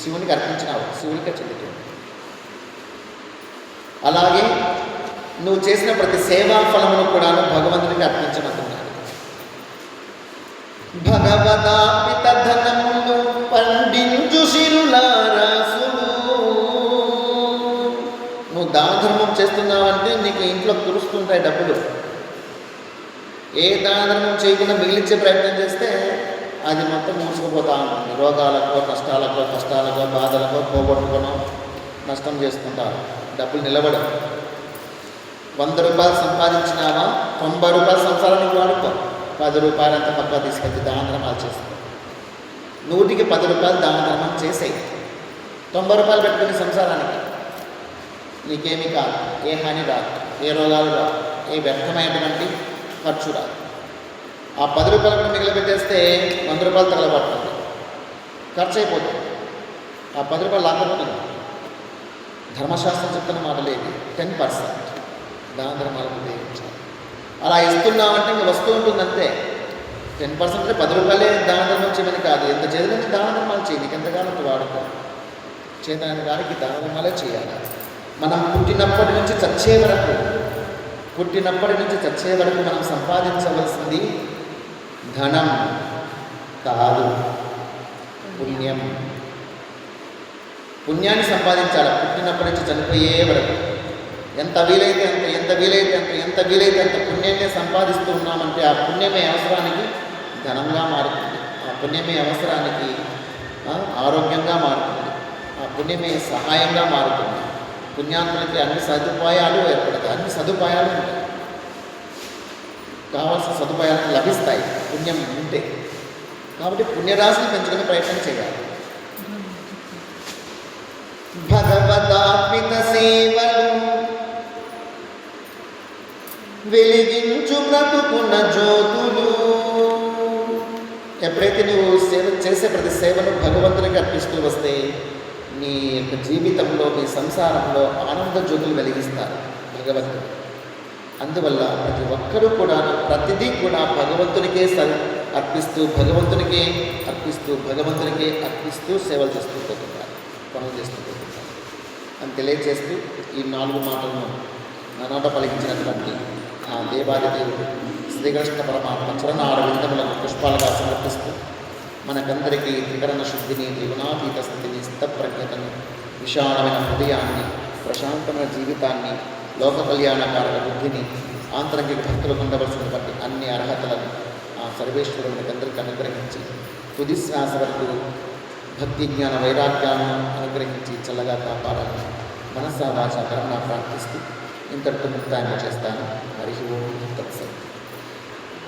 Speaker 1: శివునికి అర్పించినావు, శివునికే చెందుతుంది. అలాగే నువ్వు చేసిన ప్రతి సేవా ఫలమును కూడా భగవంతునికి అర్పించమంటున్నాడు. భగవదార్పిత ధనములు పండించు శిరులారాసులు. నువ్వు దాన ధర్మం చేస్తున్నావంటే నీకు ఇంట్లో కురుస్తుంటాయి డబ్బులు. ఏ దాన ధర్మం చేయకుండా మిగిలించే ప్రయత్నం చేస్తే అది మొత్తం మూసుకుపోతూ ఉంటుంది. రోగాలకో కష్టాలకో బాధలకో పోగొట్టుకోనో నష్టం చేసుకుంటారు. డబ్బులు నిలబడవు. 100 రూపాయలు సంపాదించినావా 90 రూపాయల సంసారానికి వాడుకో. 10 రూపాయలు అంతా పక్కా తీసుకెళ్తే దాన ధర్మాలు చేసుకో. 100కి 10 రూపాయలు దాన ధర్మం చేసేయి. 90 రూపాయలు పెట్టుకుని సంసారానికి నీకేమీ కాదు. ఏ హాని రాదు, ఏ రోగాలు రాదు, ఏ వ్యర్థమైనటువంటి ఖర్చు రాదు. ఆ 10 రూపాయలు కూడా మిగిలిపెట్టేస్తే 100 రూపాయలు తగలబడుతుంది, ఖర్చు అయిపోతుంది. ఆ 10 రూపాయలు లాక్కపోతుంది. ధర్మశాస్త్రం చెప్తున్న మాటలేదు. 10% దాన ధర్మాలకు ఉపయోగించాలి. అలా ఇస్తున్నామంటే ఇంకా వస్తూ ఉంటుందంతే. 10% అంటే 10 రూపాయలే దాన ధర్మం చేయమని కాదు. ఎంత చేయాలంటే దాన ధర్మాలు చేయి. నీకు ఎంతగానో వాడుకో. చేతనైన వారికి దాన ధర్మాలే చేయాలి. మనం పుట్టినప్పటి నుంచి చచ్చే వరకు మనం సంపాదించవలసింది ధనం కాదు, పుణ్యం. పుణ్యాన్ని సంపాదించాలి. పుట్టినప్పటి నుంచి చనిపోయే వరకు ఎంత వీలైతే అంత పుణ్యాన్ని సంపాదిస్తూ ఉన్నామంటే ఆ పుణ్యమే అవసరానికి ధనంగా మారుతుంది. ఆ పుణ్యమే అవసరానికి ఆరోగ్యంగా మారుతుంది. ఆ పుణ్యమే సహాయంగా మారుతుంది. పుణ్యాత్మలకి అన్ని సదుపాయాలు ఏర్పడతాయి. అన్ని సదుపాయాలు ఉంటాయి. కావాల్సిన సదుపాయాలు లభిస్తాయి పుణ్యం ఉంటే. కాబట్టి పుణ్యరాశిని పెంచడానికి ప్రయత్నం చేయాలి. భగవదార్పిత సేవలు వెలిగించు బ్రతుకున్న జ్యోతులు. ఎప్పుడైతే నువ్వు చేసే ప్రతి సేవను భగవంతునికి అర్పిస్తూ వస్తే నీ యొక్క జీవితంలో, నీ సంసారంలో ఆనంద జ్యోతులు వెలిగిస్తారు భగవంతుడు. అందువల్ల ప్రతి ఒక్కరూ కూడా ప్రతిదీ కూడా భగవంతునికే అర్పిస్తూ సేవలు చేస్తూ పోతున్నారు, పనులు చేస్తూ పోతున్నారు అని తెలియజేస్తూ ఈ 4 మాటలను నన్నోట పలికించినటువంటి ఆ దేవాది దేవుడు శ్రీకృష్ణ పరమాత్మ చరణార విందములకు పుష్పాలుగా సమర్పిస్తూ మనకందరికీ త్రికరణ శుద్ధిని, త్రిగుణాతీత స్థితిని, స్థితప్రజ్ఞతను, విశాలమైన హృదయాన్ని, ప్రశాంతమైన జీవితాన్ని, లోక కళ్యాణకారక బుద్ధిని, ఆంతరంగిక భక్తులకు ఉండవలసినటువంటి అన్ని అర్హతలను ఆ సర్వేశ్వరుడు మనకందరికీ అనుగ్రహించి తుది శ్వాస వరకు భక్తి జ్ఞాన వైరాగ్యాలను అనుగ్రహించి చల్లగా కాపాడాలని మనసా వాచా కర్మణ ప్రార్థిస్తూ ఇంతటితో ముక్తాయం చేస్తాను. హరి ఓం తత్సత్.